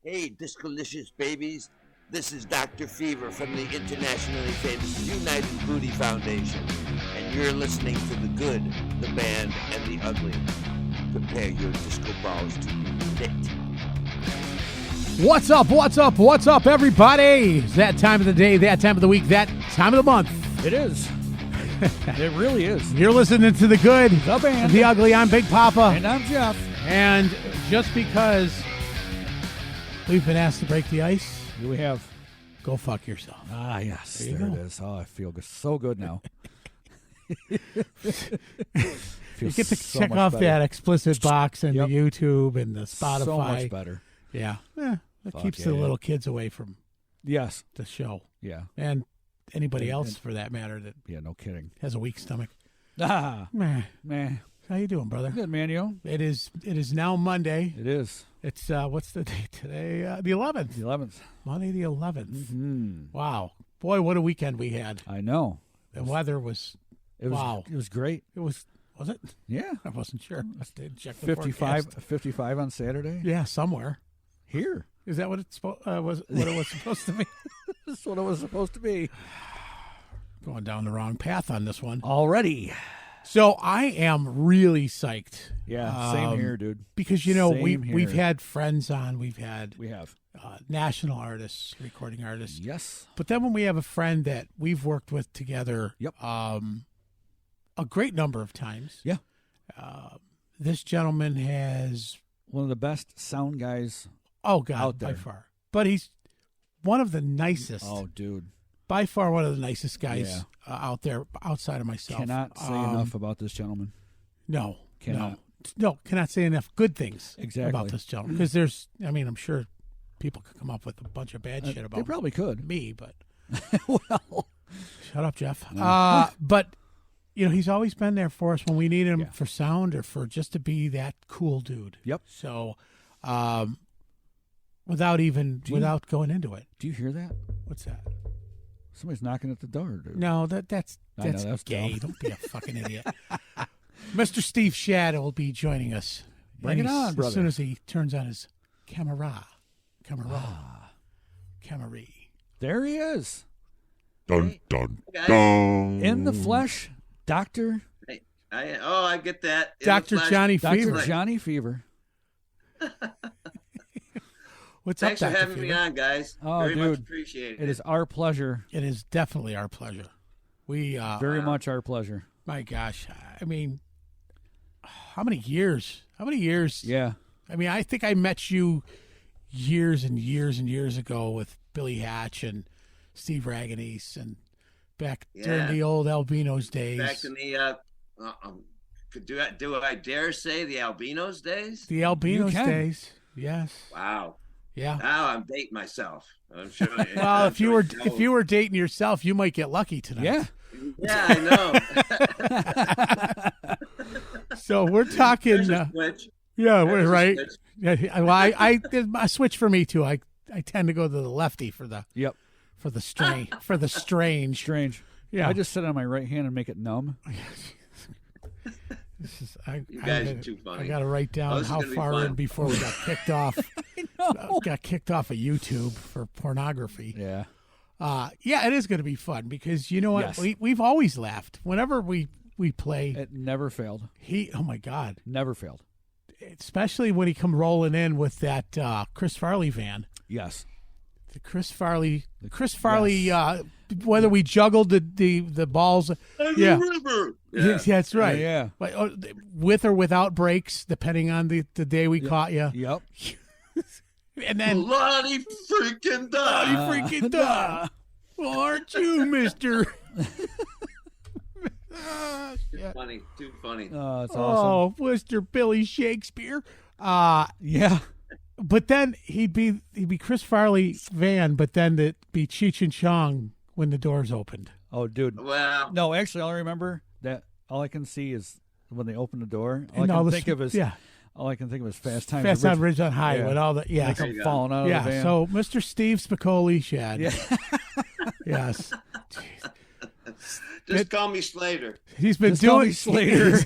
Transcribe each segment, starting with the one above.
Hey, Discolicious babies. This is Dr. Fever from the internationally famous United Booty Foundation, and you're listening to The Good, the Bad, and the Ugly. Prepare your disco balls to be lit. What's up, everybody? It's that time of the day, that time of the week, that time of the month. It is. It really is. You're listening to The Good, the Band, the Ugly. I'm Big Papa. And I'm Jeff. And just because we've been asked to break the ice, Here we have. Go fuck yourself. Ah, yes. There There it is. Oh, I feel so good now. You get to check off that explicit box and the YouTube and the Spotify. So much better. Yeah. It keeps the little kids away from the show. Yeah. And anybody else, for that matter, that no kidding. has a weak stomach. Man. How you doing, brother? Good, man, you? It is now Monday. It is. It's, what's the date today? The 11th. The 11th. Monday the 11th. Mm-hmm. Wow. Boy, what a weekend we had. I know. The weather was, wow. It was great. It was it? Yeah. I wasn't sure. I didn't check the 55 on Saturday? Yeah, somewhere. Here. Is that what it was supposed to be? That's what it was supposed to be. Going down the wrong path on this one. Already. So I am really psyched. Yeah, same here, dude. Because, we've had friends on. We have national artists, recording artists. Yes. But then when we have a friend that we've worked with together a great number of times. Yeah. This gentleman has one of the best sound guys out there. By far. But he's one of the nicest. Oh, dude. By far one of the nicest guys out there, outside of myself. Cannot say enough about this gentleman. No. Cannot. No, cannot say enough good things about this gentleman. Because I'm sure people could come up with a bunch of bad shit about they probably could. Me, but. Well. Shut up, Jeff. But, he's always been there for us when we needed him for sound or for just to be that cool dude. Yep. So, without going into it. Do you hear that? What's that? Somebody's knocking at the door, dude. No, that's gay. Dumb. Don't be a fucking idiot. Mr. Steve Schad will be joining us. Bring it on, brother. As soon as he turns on his camera. There he is. Dun, dun, dun. In the flesh, Dr. I get that. Dr. Johnny Fever. Dr. Johnny Fever. What's Thanks up, for having me on, guys. Oh, Very dude. much appreciated. It is our pleasure. It is definitely our pleasure. We very much our pleasure. My gosh, how many years? Yeah. I think I met you years and years and years ago with Billy Hatch and Steve Raganese and back during the old Albinos days. Back in the do I dare say the Albinos days? The Albinos days. Yes. Wow. Yeah. Now I'm dating myself. I'm sure. Well, if you were dating yourself, you might get lucky tonight. Yeah. Yeah, I know. So we're talking. We're right. Yeah, well, I switch for me too. I tend to go to the lefty for the strange. Strange. Yeah. I just sit on my right hand and make it numb. You guys are too funny. I got to write down how far in before we got kicked off. I know. Got kicked off of YouTube for pornography. Yeah. It is going to be fun because you know what? Yes. We've always laughed whenever we play. It never failed. Oh my God. Never failed. Especially when he come rolling in with that Chris Farley van. Yes. The Chris Farley. Yes. Whether we juggled the balls. Yeah. River. Yeah. That's right. Yeah. With or without breaks, depending on the day we caught you. Yep. And then Bloody freaking duh. Well, aren't you, Mister? Too funny. Oh, it's awesome. Oh, Mr. Billy Shakespeare. Yeah. But then he'd be Chris Farley's van, but then it'd be Cheech and Chong when the doors opened. Oh, dude. Well, no, actually, all I remember all I can see is when they open the door. All I can think of is Fast Times at Ridgemont High with all the they come falling out of the van. So Mr. Steve Spicoli, Schad. Yeah. Yes. Just call me Slater. He's been Call me Slater.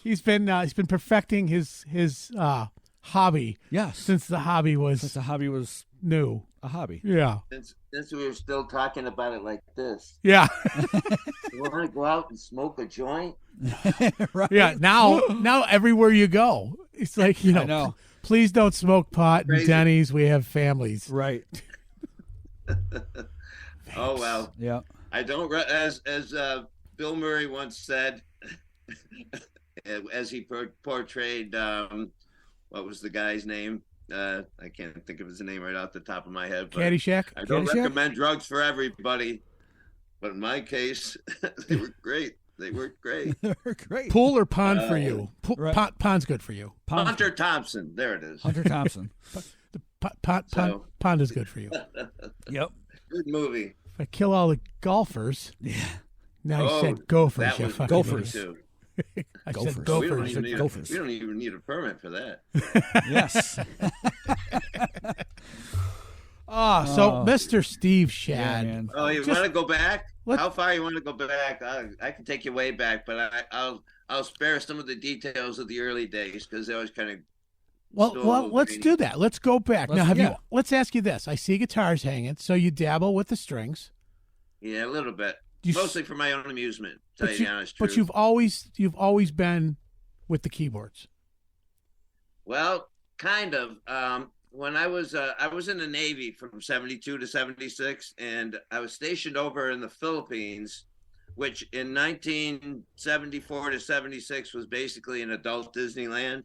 He's been perfecting his hobby. Yes. Since the hobby was new. A hobby. Yeah. Since we were still talking about it like this. Yeah. You want to go out and smoke a joint? Right. Yeah. Now everywhere you go, it's like, you know. Please don't smoke pot in Denny's. We have families. Right. Oh, well. Yeah. I don't, as Bill Murray once said, as he portrayed, what was the guy's name? I can't think of his name right off the top of my head. Caddyshack? I don't recommend drugs for everybody, but in my case, they were great. They worked great. They were great. Pool or pond for you? Right. Pond's good for you. Hunter Thompson. There it is. Hunter Thompson. Pond is good for you. Yep. Good movie. If I kill all the golfers. Yeah. Now you said gophers. That was gophers. Too. I gophers. said gophers. We don't even need a permit for that. Yes. So Mr. Steve Schad. Yeah, you want to go back? How far you want to go back? I can take you way back, but I'll spare some of the details of the early days because they always kind of. Well, let's do that. Let's go back. Let's ask you this. I see guitars hanging, so you dabble with the strings. Yeah, a little bit. Mostly for my own amusement, to tell you the honest truth. But you've always been with the keyboards. Well, kind of. When I was in the Navy from 72 to 76, and I was stationed over in the Philippines, which in 1974 to 76 was basically an adult Disneyland.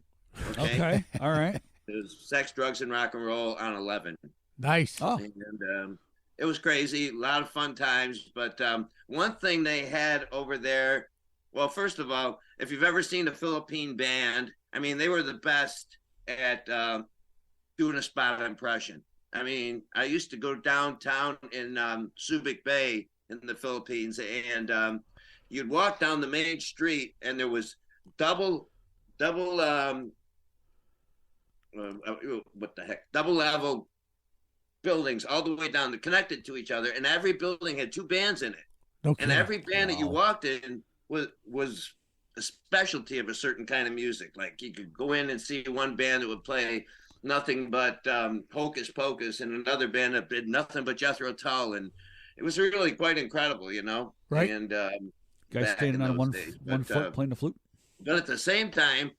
Okay. All right. It was sex, drugs, and rock and roll on 11. Nice. Oh. And it was crazy, a lot of fun times. But one thing they had over there, well, first of all, if you've ever seen a Philippine band, I mean, they were the best at doing a spot impression. I mean, I used to go downtown in Subic Bay in the Philippines, and you'd walk down the main street, and there was double level buildings all the way down, connected to each other, and every building had two bands in it. Okay. And every band that you walked in was a specialty of a certain kind of music. Like you could go in and see one band that would play nothing but Hocus Pocus, and another band that did nothing but Jethro Tull, and it was really quite incredible, you know. Right. And guys standing on one foot playing the flute. But at the same time,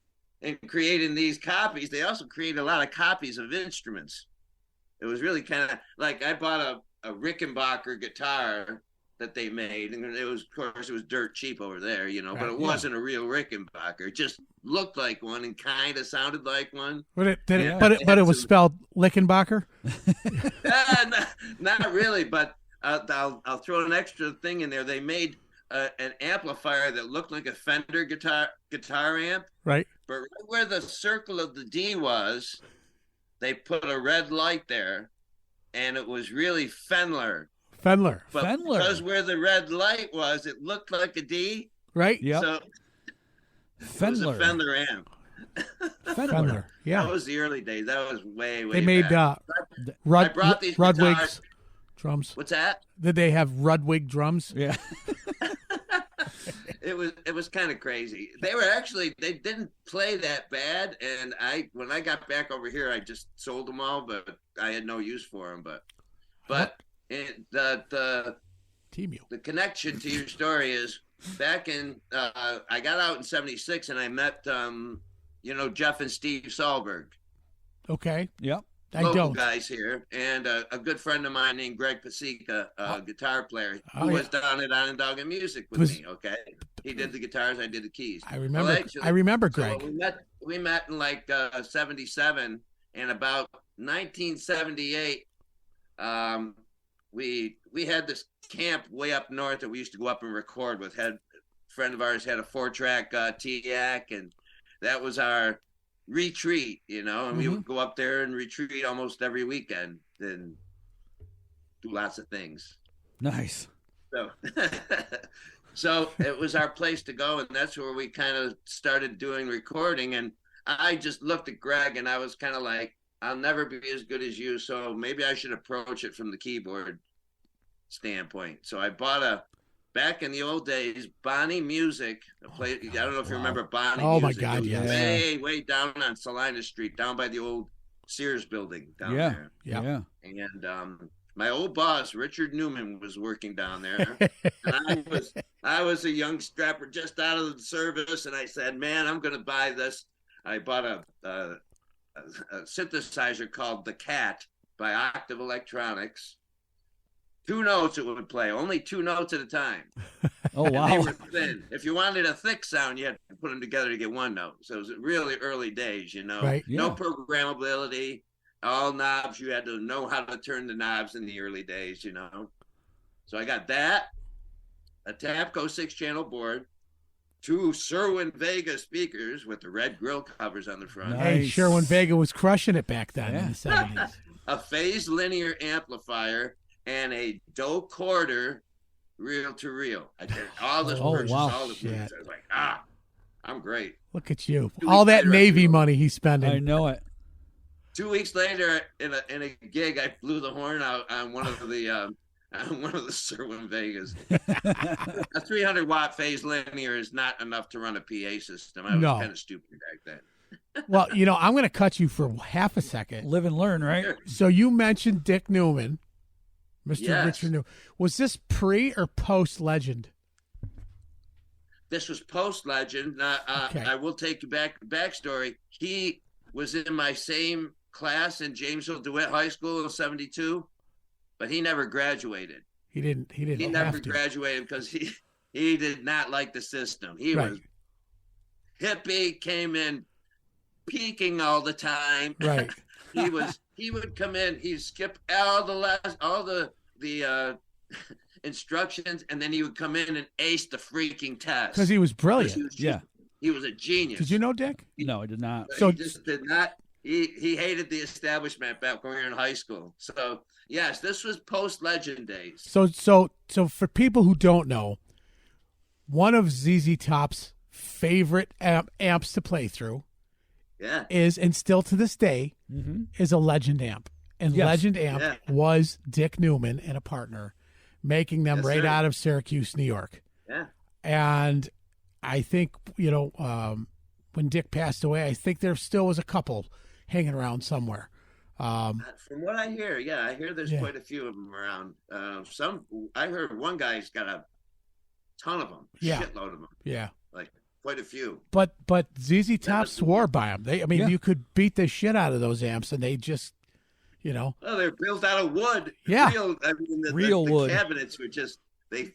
in creating these copies, they also created a lot of copies of instruments. It was really kind of like I bought a Rickenbacker guitar that they made, and it was, of course, it was dirt cheap over there, you know, but it wasn't a real Rickenbacker. It just looked like one and kind of sounded like one. But it was spelled Lickenbacker? Not really, but I'll throw an extra thing in there. They made an amplifier that looked like a Fender guitar amp. Right. But right where the circle of the D was, they put a red light there, and it was really Fendler. But because where the red light was, it looked like a D. Right. Yeah. So it was a Fendler amp. Fendler. Yeah. That was the early days. That was way They made back. I brought these Rudwig's drums. What's that? Did they have Rudwig drums? Yeah. It was kind of crazy. They didn't play that bad, and when I got back over here, I just sold them all, but I had no use for them. But the connection to your story is back in I got out in 76, and I met Jeff and Steve Sahlberg. Okay. Yep. Local guys here, and a good friend of mine named Greg Pasica, a guitar player, who was down at Onondaga Music with me. Okay, he did the guitars, I did the keys. I remember Greg. So we met in like 77, and about 1978, we had this camp way up north that we used to go up and record with. A friend of ours had a 4-track TIAC, and that was our retreat, and we would go up there and retreat almost every weekend and do lots of things. Nice. So it was our place to go, and that's where we kind of started doing recording. And I just looked at Greg, and I was kind of like, I'll never be as good as you, so maybe I should approach it from the keyboard standpoint. So I bought a back in the old days, Bonnie Music played. I don't know if you remember Bonnie Music. My God, yes. Way down on Salina Street, down by the old Sears building down there. Yeah. And my old boss, Richard Newman, was working down there. And I was a young strapper just out of the service, and I said, man, I'm going to buy this. I bought a synthesizer called The Cat by Octave Electronics. 2 notes it would play, only 2 notes at a time. Oh, wow. They were thin. If you wanted a thick sound, you had to put them together to get 1 note. So it was really early days, Right. No programmability, all knobs. You had to know how to turn the knobs in the early days, So I got that, a Tapco 6-channel board, 2 Sherwin-Vega speakers with the red grill covers on the front. Nice. Hey, Sherwin-Vega was crushing it back then in the 70s. A phase linear amplifier, and a dough quarter reel-to-reel. I did all this purchase, all the purchase. I was like, I'm great. Look at you. All that Navy money he's spending. I know it. 2 weeks later, in a gig, I blew the horn out on one of the Sherwin-Vegas. A 300-watt phase linear is not enough to run a PA system. I was kind of stupid back then. Well, I'm going to cut you for half a second. Live and learn, right? Sure. So you mentioned Dick Newman, Mr. Richard Newman. Was this pre or post Legend? This was post Legend. I will take you back to the backstory. He was in my same class in Jamesville DeWitt High School in '72, but he never graduated. He didn't. He never graduated because he did not like the system. He was hippie, came in peaking all the time. Right. He would come in, he'd skip all the instructions, and then he would come in and ace the freaking test. Because he was brilliant. He was a genius. Did you know Dick? No, I did not. So he just did not. He hated the establishment back when we were in high school. So yes, this was post Legend days. So for people who don't know, one of ZZ Top's favorite amps to play through is, and still to this day, is a Legend amp. And Legend amp was Dick Newman and a partner making them out of Syracuse, New York. Yeah. And I think, when Dick passed away, I think there still was a couple hanging around somewhere. From what I hear, I hear there's quite a few of them around. I heard one guy's got a ton of them, shitload of them. Yeah. Like quite a few. But ZZ Top swore by them. You could beat the shit out of those amps, and they just, Well, they're built out of wood. Yeah. Real wood. The cabinets were just, they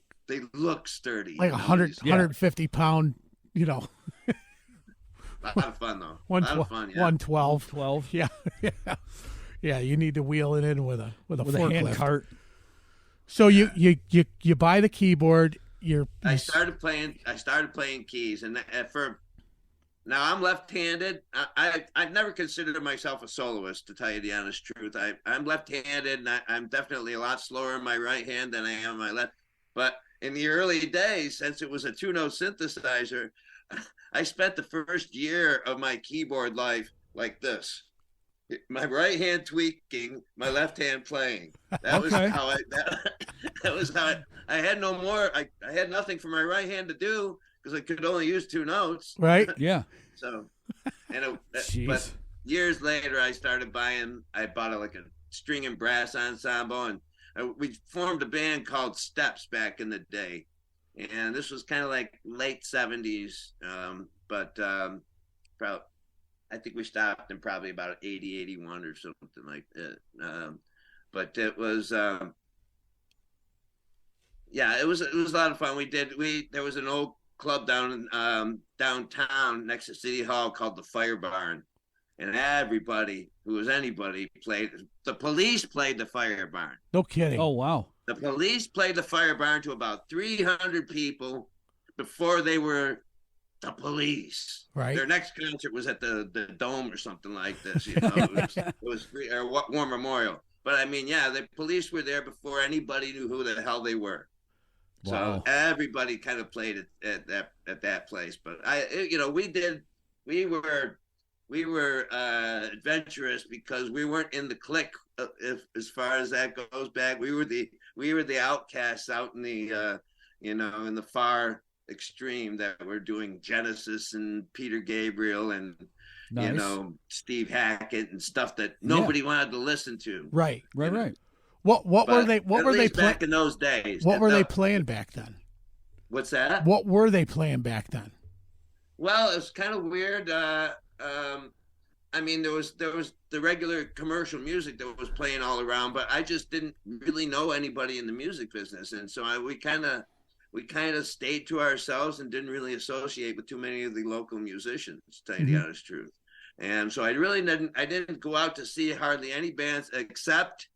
look sturdy. Like 150 pound, A lot of fun, though. 112. 12. Yeah. Yeah, you need to wheel it in with a forklift. Hand cart. So you buy the keyboard. I started playing keys, and now I'm left-handed. I've never considered myself a soloist, to tell you the honest truth. I'm left-handed, and I'm definitely a lot slower in my right hand than I am in my left. But in the early days, since it was a 2-note synthesizer, I spent the first year of my keyboard life like this. My right hand tweaking, my left hand playing. That was how I had no more. I had nothing for my right hand to do because I could only use 2 notes. Right. Yeah. So, but years later, I bought a string and brass ensemble, and we formed a band called Steps back in the day. And this was kind of like late 70s, but I think we stopped in probably about 80, 81 or something like that. But it was, it was a lot of fun. There was an old club downtown next to City Hall called the Fire Barn, and everybody who was anybody played. The Police played the Fire Barn. No kidding. Oh, wow. The Police played the Fire Barn to about 300 people before they were the Police. Right. Their next concert was at the Dome or something like this. It was War Memorial. But the Police were there before anybody knew who the hell they were. Wow. So everybody kind of played at that place. But we were adventurous because we weren't in the clique. As far as that goes back, we were the outcasts out in the in the far extreme that were doing Genesis and Peter Gabriel and Steve Hackett and stuff that nobody wanted to listen to. Right. What were they back in those days? What were they playing back then? What's that? What were they playing back then? Well, it was kind of weird. I mean, there was the regular commercial music that was playing all around, but I just didn't really know anybody in the music business, and so we kind of stayed to ourselves and didn't really associate with too many of the local musicians, to tell you the honest truth. And so I didn't go out to see hardly any bands except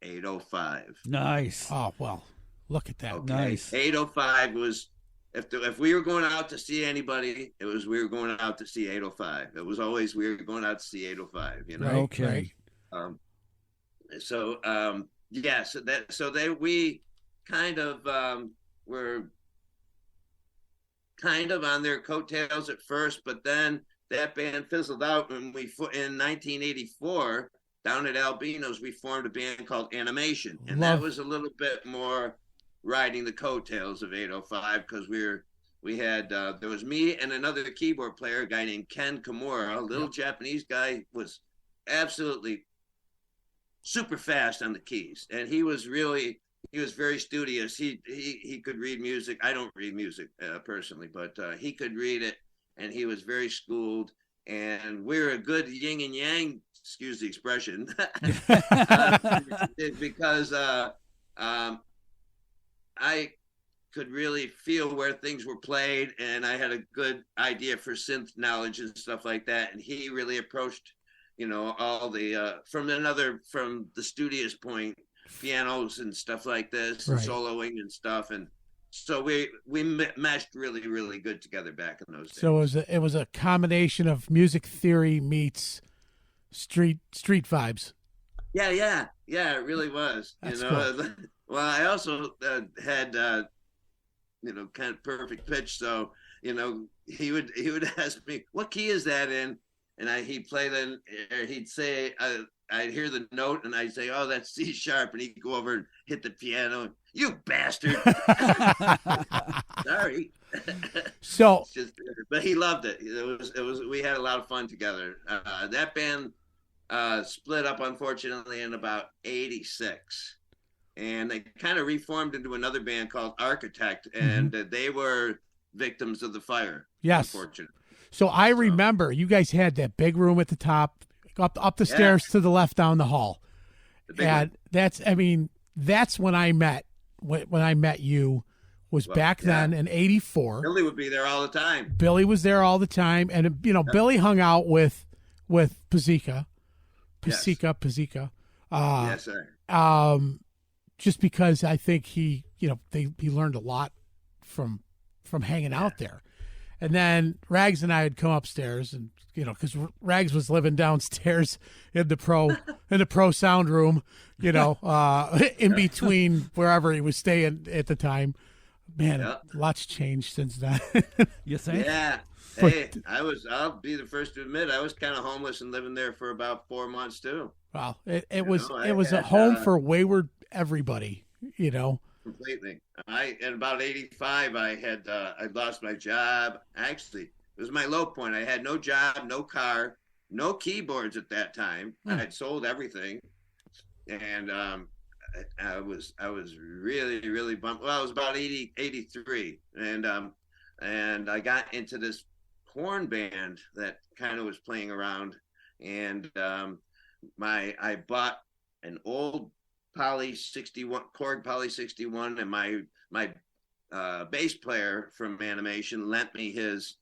805. Nice. Oh well, look at that. Okay. Nice. 805 was. If we were going out to see anybody, we were going out to see 805. It was always we were going out to see 805. Okay. We kind of were kind of on their coattails at first, but then that band fizzled out when in 1984 down at Albino's we formed a band called Animation, and that was a little bit more riding the coattails of 805 because we had there was me and another keyboard player, a guy named Ken Kimura, a little Japanese guy, was absolutely super fast on the keys, and he was very studious. He could read music. I don't read music personally, but he could read it, and he was very schooled, and we're a good yin and yang, excuse the expression, because I could really feel where things were played, and I had a good idea for synth knowledge and stuff like that. And he really approached, all the from the studious point, pianos and stuff like this, and soloing and stuff. And so we meshed really, really good together back in those days. So it was a combination of music theory meets street vibes. Yeah, it really was. That's cool. Well, I also had, kind of perfect pitch. So, he would ask me, "What key is that in?" And he'd play then. He'd say, I'd hear the note, and I'd say, "Oh, that's C sharp," and he'd go over and hit the piano. You bastard! Sorry. So, but he loved it. It was. We had a lot of fun together. That band split up, unfortunately, in about '86. And they kind of reformed into another band called Architect, and they were victims of the fire. Yes. Unfortunately. So I remember you guys had that big room at the top, up the stairs to the left down the hall. And that's when I met you was back then in '84. Billy would be there all the time. Billy was there all the time, and Billy hung out with Pazika. Yes, sir. Just because I think he learned a lot from hanging out there. And then Rags and I had come upstairs, and because Rags was living downstairs in the pro sound room, in between wherever he was staying at the time. Man, lots changed since then. You think? Yeah. Hey, I'll be the first to admit I was kind of homeless and living there for about 4 months too. Wow. It was a home for wayward everybody, Completely. In about '85, I'd lost my job. Actually, it was my low point. I had no job, no car, no keyboards at that time. I had sold everything, and I was really, really bummed. Well, it was about 83, and I got into this horn band that kind of was playing around, and I bought an old Poly 61 Korg Poly 61, and my bass player from Animation lent me his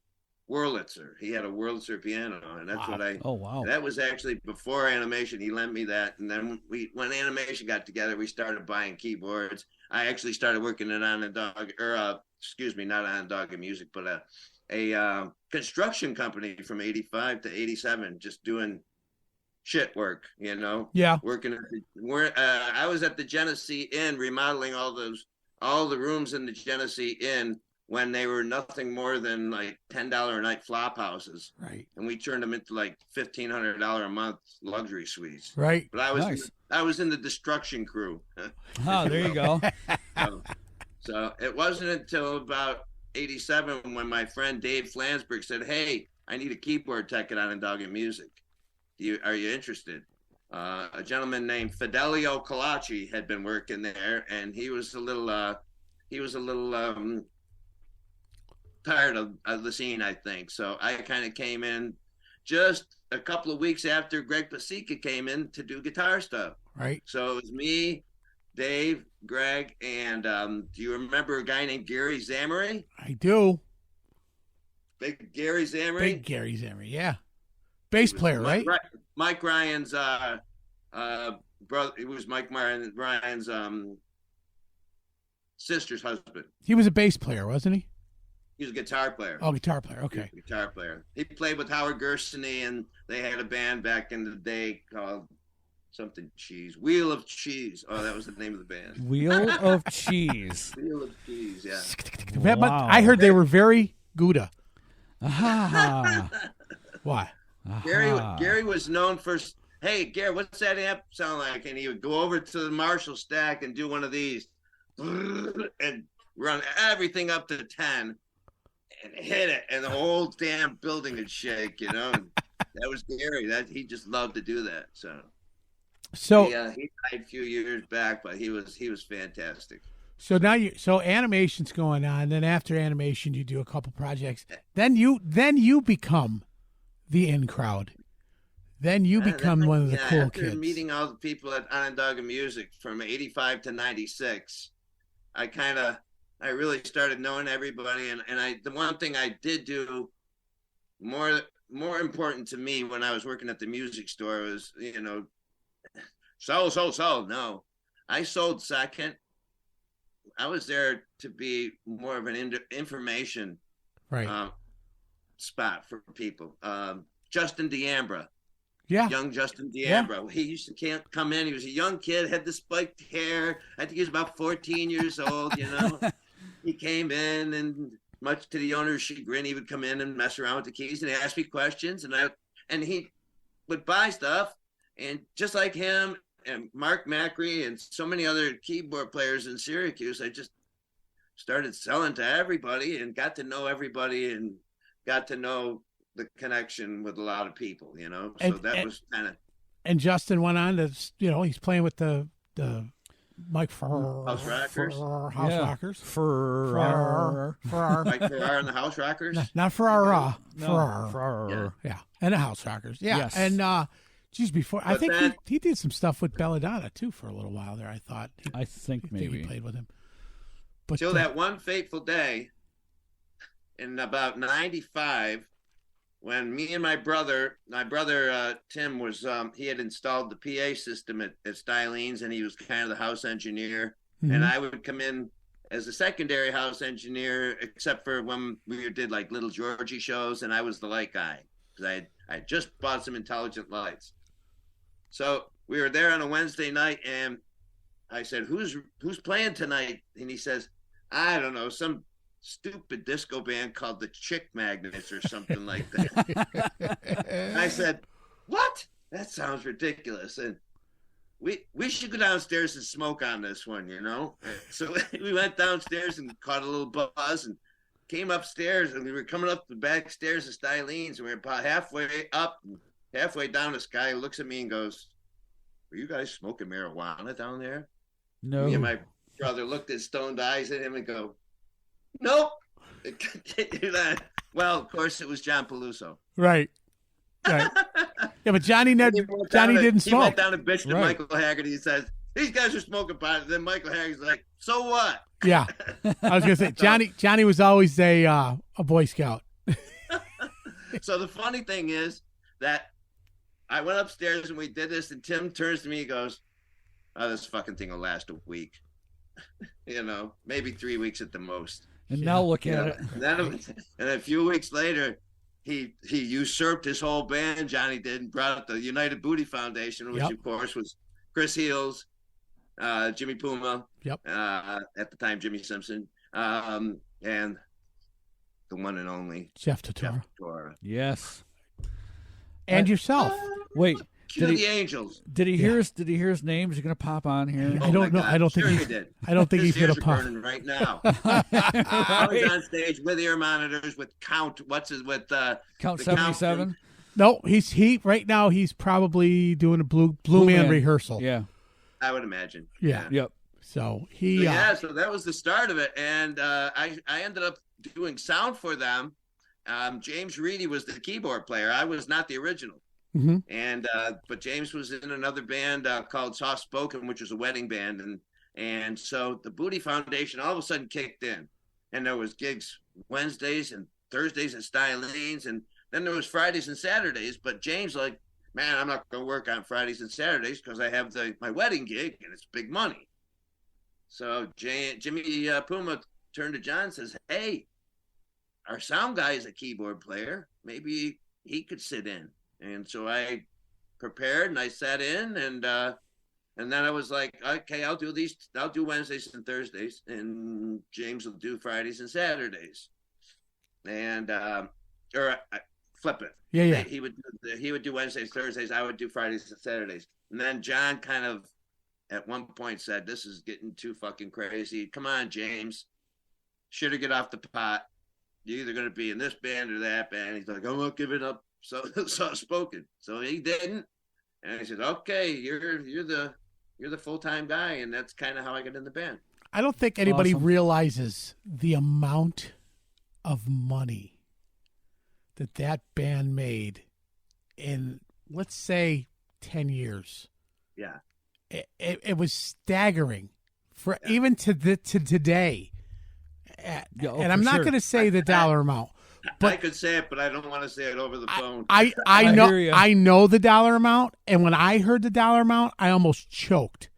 Wurlitzer. He had a Wurlitzer piano, and that's what I. Oh wow! That was actually before Animation. He lent me that, and then when Animation got together, we started buying keyboards. I actually started working at not on Dog and Music, but a construction company from '85 to '87, just doing shit work, Yeah. Working I was at the Genesee Inn remodeling all the rooms in the Genesee Inn when they were nothing more than like $10 a night flop houses. Right. And we turned them into like $1,500 a month luxury suites. Right. But I was in the destruction crew. Oh, there you go. So it wasn't until about 87 when my friend Dave Flansburgh said, "Hey, I need a keyboard tech at Onondaga Music. Are you interested?" A gentleman named Fidelio Colaci had been working there, and he was a little tired of the scene, I think. So I kind of came in just a couple of weeks after Greg Pasica came in to do guitar stuff. Right. So it was me, Dave, Greg, and do you remember a guy named Gary Zamery? I do. Big Gary Zamery? Big Gary Zamery, yeah. Bass player, right? Mike Ryan's brother. It was Mike Ryan's sister's husband. He was a bass player, wasn't he? He was a guitar player. Oh, guitar player. Okay. Guitar player. He played with Howard Gersony, and they had a band back in the day called something Cheese. Wheel of Cheese. Oh, that was the name of the band. Wheel of Cheese. Wheel of Cheese, yeah. Wow. I heard they were very Gouda. Aha. Why? Gary was known for, "Hey, Gary, what's that amp sound like?" And he would go over to the Marshall stack and do one of these and run everything up to 10 and hit it, and the whole damn building would shake, you know. And that was Gary. He just loved to do that. So he died a few years back, but he was fantastic. So now animation's going on. Then after animation, you do a couple projects. Then you become the in crowd. Then you become one of the cool after kids. Meeting all the people at Onondaga Music from 85 to 96, I really started knowing everybody. And the one thing I did do more important to me when I was working at the music store was, sell. No, I sold second. I was there to be more of an information spot for people. Justin D'Ambra. Yeah. Young Justin D'Ambra. Yeah. He used to come in. He was a young kid, had the spiked hair. I think he was about 14 years old, He came in, and much to the owner's chagrin, he would come in and mess around with the keys and ask me questions. And he would buy stuff. And just like him and Mark Macri and so many other keyboard players in Syracuse, I just started selling to everybody and got to know everybody and got to know the connection with a lot of people, So that was kind of. And Justin went on to, he's playing with the Mike Farrar. House Rockers. Rockers. Farrar. Mike Farrar and the House Rockers? Not Farrar. Farrar. Yeah. And the House Rockers. Yeah. Yes. And, I think he did some stuff with Belladonna, too, for a little while there, I thought. I think maybe. He played with him. But till that one fateful day in about 95, when me and my brother Tim was, he had installed the PA system at Stylene's, and he was kind of the house engineer. Mm-hmm. And I would come in as a secondary house engineer, except for when we did like Little Georgie shows, and I was the light guy because I just bought some intelligent lights. So we were there on a Wednesday night, and I said, "Who's playing tonight?" And he says, "I don't know, some stupid disco band called the Chick Magnets or something like that." I said, "What? That sounds ridiculous." And we should go downstairs and smoke on this one, So we went downstairs and caught a little buzz and came upstairs, and we were coming up the back stairs of Stylene's, and we were about halfway up and halfway down. This guy looks at me and goes, "Are you guys smoking marijuana down there?" No. Me and my brother looked at stoned eyes at him and go, "Nope." Well, of course, it was John Peluso. Right. Yeah, but Johnny didn't smoke. He went down and bitched to Michael Haggerty. He says, "These guys are smoking pot." And then Michael Haggerty's like, "So what?" Yeah. I was going to say, Johnny was always a Boy Scout. So the funny thing is that I went upstairs and we did this, and Tim turns to me and goes, "Oh, this fucking thing will last a week." Maybe 3 weeks at the most. And now look at it. And a few weeks later, he usurped his whole band, Johnny did, and brought up the United Booty Foundation, which of course was Chris Heels, Jimmy Puma, at the time Jimmy Simpson, and the one and only Jeff Totora. Yes. And yourself. Wait. Cue the angels. Did he hear his name? Is he going to pop on here? I don't know. God. I don't sure think he did. I don't think His he's going to ears are pop. burning right now. I was on stage with ear monitors with Count 77. No, he right now he's probably doing a Blue Man rehearsal. Yeah, I would imagine. Yeah. Yep. So so that was the start of it, and I ended up doing sound for them. James Reedy was the keyboard player. I was not the original. Mm-hmm. And but James was in another band called Soft Spoken, which was a wedding band, and so the Booty Foundation all of a sudden kicked in, and there was gigs Wednesdays and Thursdays at Stylene's, and then there was Fridays and Saturdays. But James like, man, I'm not going to work on Fridays and Saturdays because I have my wedding gig and it's big money. So Jimmy Puma turned to John and says, hey, our sound guy is a keyboard player. Maybe he could sit in. And so I prepared and I sat in, and then I was like, okay, I'll do Wednesdays and Thursdays, and James will do Fridays and Saturdays, and flip it. Yeah. He would do Wednesdays, Thursdays. I would do Fridays and Saturdays, and then John kind of at one point said, "This is getting too fucking crazy. Come on, James, should have get off the pot. You're either going to be in this band or that band." He's like, "I'm not giving up." So spoken. So he didn't, and he said, "Okay, you're the full-time guy," and that's kind of how I got in the band. I don't think anybody realizes the amount of money that band made in, let's say, 10 years. Yeah, it was staggering for even to today. And I'm not going to say the dollar amount. But I could say it, but I don't want to say it over the phone. I know the dollar amount, and when I heard the dollar amount, I almost choked.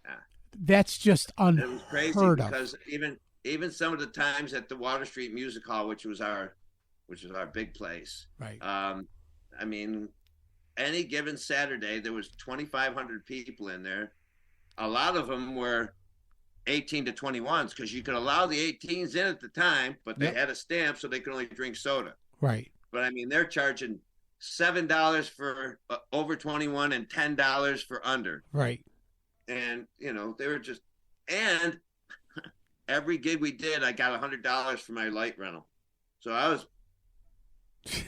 Yeah. That's just unheard of. It was crazy because even some of the times at the Water Street Music Hall, which was our big place. Right. I mean, any given Saturday there was 2,500 people in there. A lot of them were 18 to 21s because you could allow the 18s in at the time, but they had a stamp so they could only drink soda. Right. But I mean, they're charging $7 for over 21 and $10 for under. Right. And they were just, and every gig we did, I got $100 for my light rental. So I was,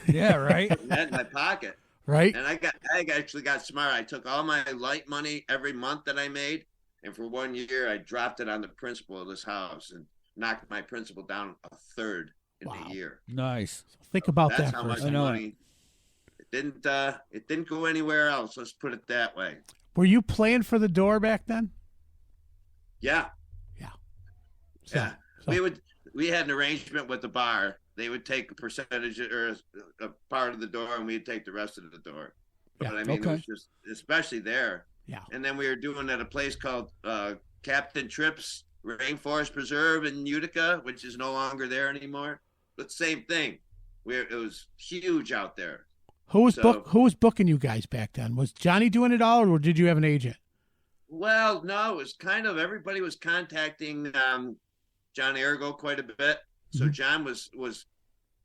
right. that in my pocket. Right. And I actually got smart. I took all my light money every month that I made. And for 1 year, I dropped it on the principal of this house and knocked my principal down a third in a year. Nice. Think about That's that. how much money. It didn't go anywhere else. Let's put it that way. Were you playing for the Door back then? Yeah. So. We had an arrangement with the bar. They would take a percentage or a part of the door, and we'd take the rest of the door. But I mean, it was just, especially there. Yeah. And then we were doing at a place called Captain Tripp's Rainforest Preserve in Utica, which is no longer there anymore. But same thing. It was huge out there. Who was booking you guys back then? Was Johnny doing it all, or did you have an agent? Well, no, it was kind of everybody was contacting John Ergo quite a bit. So John was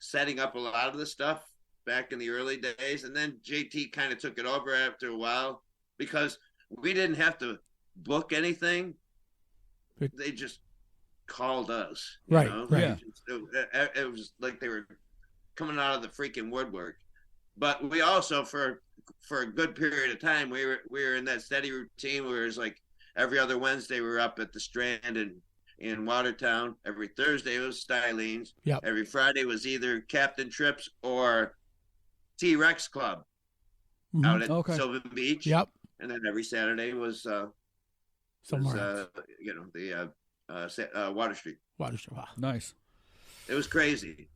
setting up a lot of the stuff back in the early days, and then JT kind of took it over after a while because we didn't have to book anything. They just called us. Right. Yeah. It was like they were coming out of the freaking woodwork. But we also, for a good period of time, we were in that steady routine where it was like every other Wednesday we were up at the Strand in Watertown. Every Thursday was Stylene's. Yep. Every Friday was either Captain Trips or T-Rex Club out at Sylvan Beach. Yep. And then every Saturday was somewhere the Water Street. Water Street. Wow. Nice. It was crazy.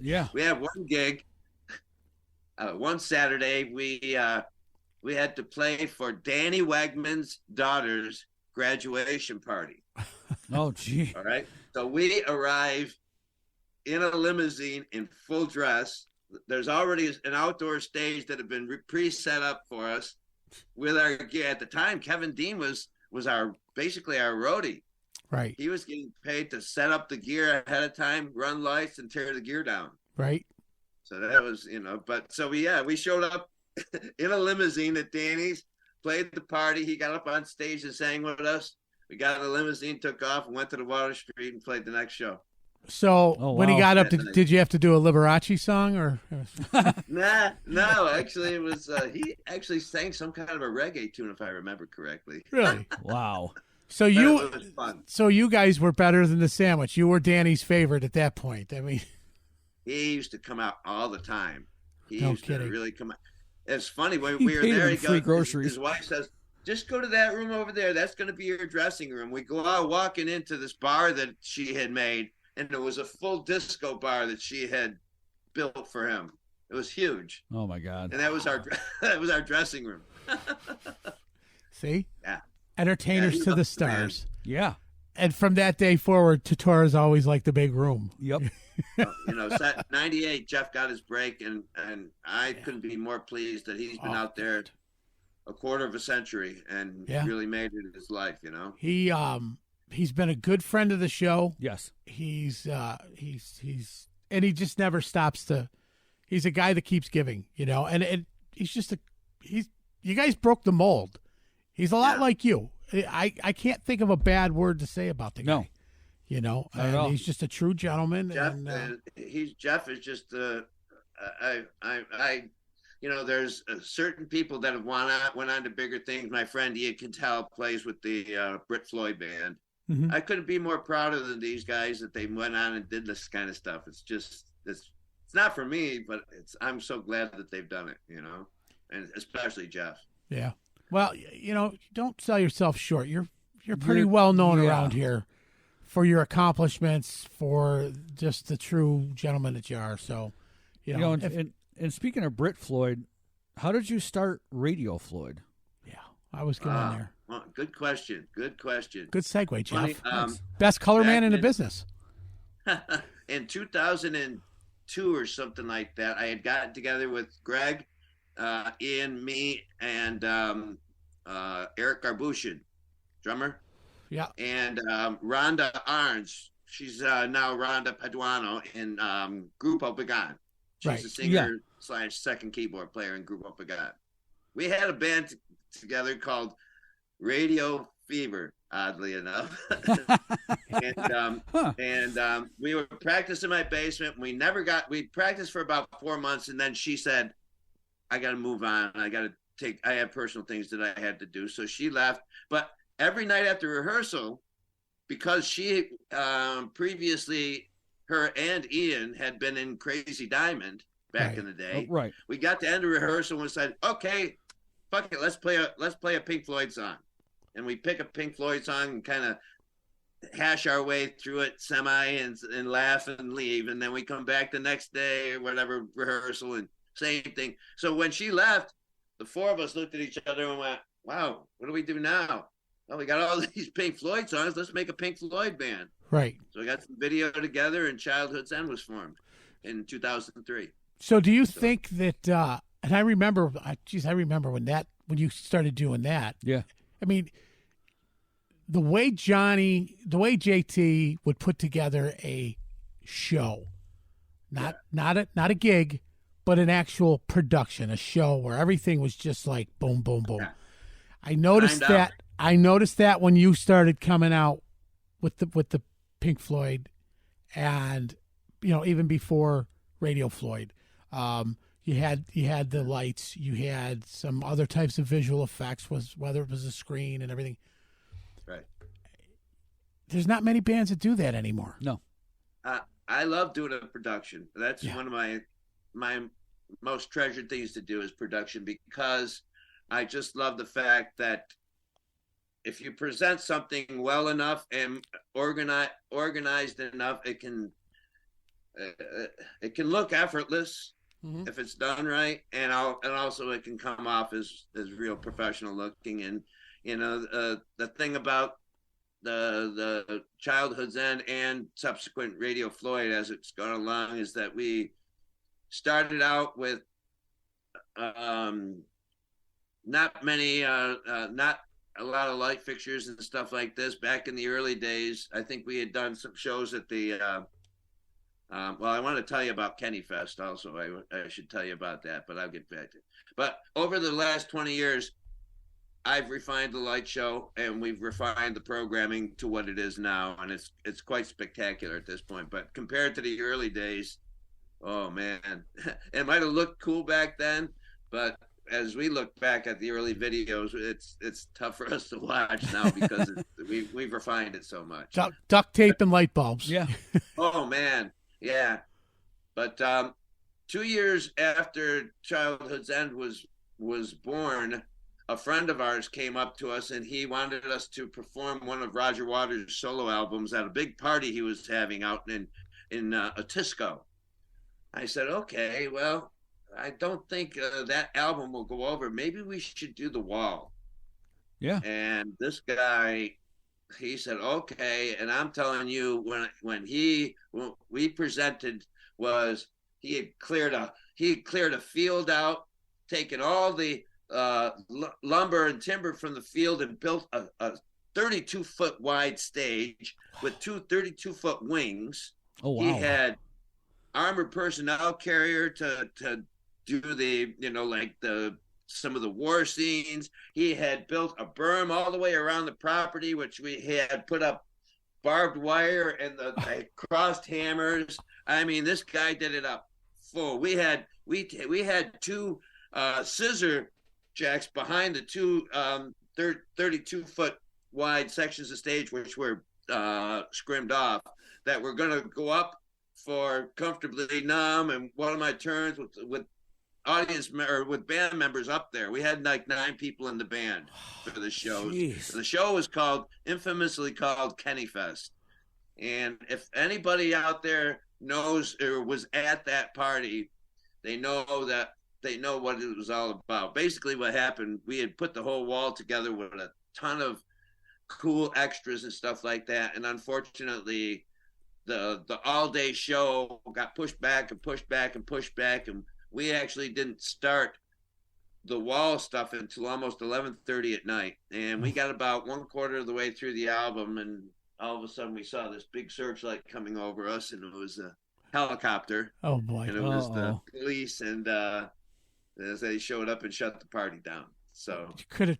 Yeah. We had one gig. One Saturday, we had to play for Danny Wegman's daughter's graduation party. Oh, gee. All right. So we arrive in a limousine in full dress. There's already an outdoor stage that had been pre-set up for us with our gear. At the time, Kevin Dean was basically our roadie. Right. He was getting paid to set up the gear ahead of time, run lights, and tear the gear down. Right. So that was, but so we showed up in a limousine at Danny's, played the party. He got up on stage and sang with us. We got in a limousine, took off, and went to the Water Street and played the next show. So when he got up, did you have to do a Liberace song or? No. Actually, it was he actually sang some kind of a reggae tune, if I remember correctly. Really? Wow. So you guys were better than the sandwich. You were Danny's favorite at that point. I mean, he used to come out all the time. He no used kidding. to really come out. It's funny when we were there. He free groceries. His wife says, "Just go to that room over there. That's going to be your dressing room." We go out walking into this bar that she had made. And it was a full disco bar that she had built for him. It was huge. Oh my God! And that was our dressing room. See? Yeah. Entertainers to the stars. Yeah. And from that day forward, Totoro's always like the big room. Yep. 98, Jeff got his break, and I couldn't be more pleased that he's been out there a quarter of a century and really made it his life. He's been a good friend of the show. Yes. He's and he just never stops he's a guy that keeps giving, and he's just you guys broke the mold. He's a lot like you. I can't think of a bad word to say about the guy. No. And he's just a true gentleman. Jeff is just there's certain people that have went on to bigger things. My friend Ian Quintel plays with the Floyd band. Mm-hmm. I couldn't be more prouder than these guys that they went on and did this kind of stuff. It's not for me, but I'm so glad that they've done it, and especially Jeff. Yeah. Well, don't sell yourself short. You're pretty well known around here for your accomplishments, for just the true gentleman that you are. So, and speaking of Floyd, how did you start Radio Floyd? Yeah, I was going there. Well, good question. Good segue, Jeff. Best color man in the business. In 2002 or something like that, I had gotten together with Greg, Ian, me, and Eric Garbushin, drummer. Yeah. And Rhonda Arns. She's now Rhonda Paduano in Grupo Began. She's a singer / second keyboard player in Grupo Began. We had a band together called Radio Fever, oddly enough. and we were practicing in my basement. We practiced for about 4 months, and then she said, I got to move on. I have personal things that I had to do. So she left. But every night after rehearsal, because she previously, her and Ian had been in Crazy Diamond back in the day. Right. We got to end of rehearsal and said, okay, fuck it, let's play a Pink Floyd song. And we pick a Pink Floyd song and kind of hash our way through it and laugh and leave. And then we come back the next day or whatever rehearsal and same thing. So when she left, the four of us looked at each other and went, wow, what do we do now? Well, we got all these Pink Floyd songs. Let's make a Pink Floyd band. Right. So we got some video together, and Childhood's End was formed in 2003. So do you think that, and I remember when you started doing that. Yeah. I mean, the way JT would put together a show, not a gig, but an actual production, a show where everything was just like boom, boom, boom. Yeah. I noticed that when you started coming out with the Pink Floyd, and even before Radio Floyd, you had the lights, you had some other types of visual effects, whether it was a screen and everything. Right. There's not many bands that do that anymore. No. I love doing a production. That's one of my most treasured things to do is production, because I just love the fact that if you present something well enough and organized enough, it can look effortless if it's done right, and also it can come off as real professional looking. And the thing about the Childhood's End and subsequent Radio Floyd as it's gone along is that we started out with not a lot of light fixtures and stuff like this. Back in the early days, I think we had done some shows at the Well, I want to tell you about Kenny Fest also. I should tell you about that, but I'll get back to it. But over the last 20 years, I've refined the light show, and we've refined the programming to what it is now, and it's quite spectacular at this point. But compared to the early days, oh man, it might have looked cool back then, but as we look back at the early videos, it's tough for us to watch now because we've refined it so much. Duct tape and light bulbs. Yeah. Oh man, yeah. But 2 years after Childhood's End was born, a friend of ours came up to us and he wanted us to perform one of Roger Waters' solo albums at a big party he was having out in Atisco. I said, okay, well, I don't think that album will go over. Maybe we should do The Wall. Yeah. And this guy, he said, okay. And I'm telling you, when we presented, was he had cleared a field out, taken all the lumber and timber from the field and built a 32-foot wide stage with two 32-foot wings. Oh, wow. He had armored personnel carrier to do the, like some of the war scenes. He had built a berm all the way around the property, which we had put up barbed wire and the crossed hammers. I mean, this guy did it up full. We had two scissor jacks behind the two 32-foot wide sections of stage, which were scrimmed off, that were going to go up for Comfortably Numb and one of my turns with audience or with band members up there. We had like 9 people in the band for the show. The show was infamously called Kenny Fest. And if anybody out there knows or was at that party, they know what it was all about. Basically what happened, we had put the whole wall together with a ton of cool extras and stuff like that. And unfortunately, the all-day show got pushed back and pushed back and pushed back. And we actually didn't start the wall stuff until almost 11:30 at night. And we got about 1/4 of the way through the album, and all of a sudden we saw this big searchlight coming over us, and it was a helicopter. Oh boy. And it was the police, and as they showed up and shut the party down. So,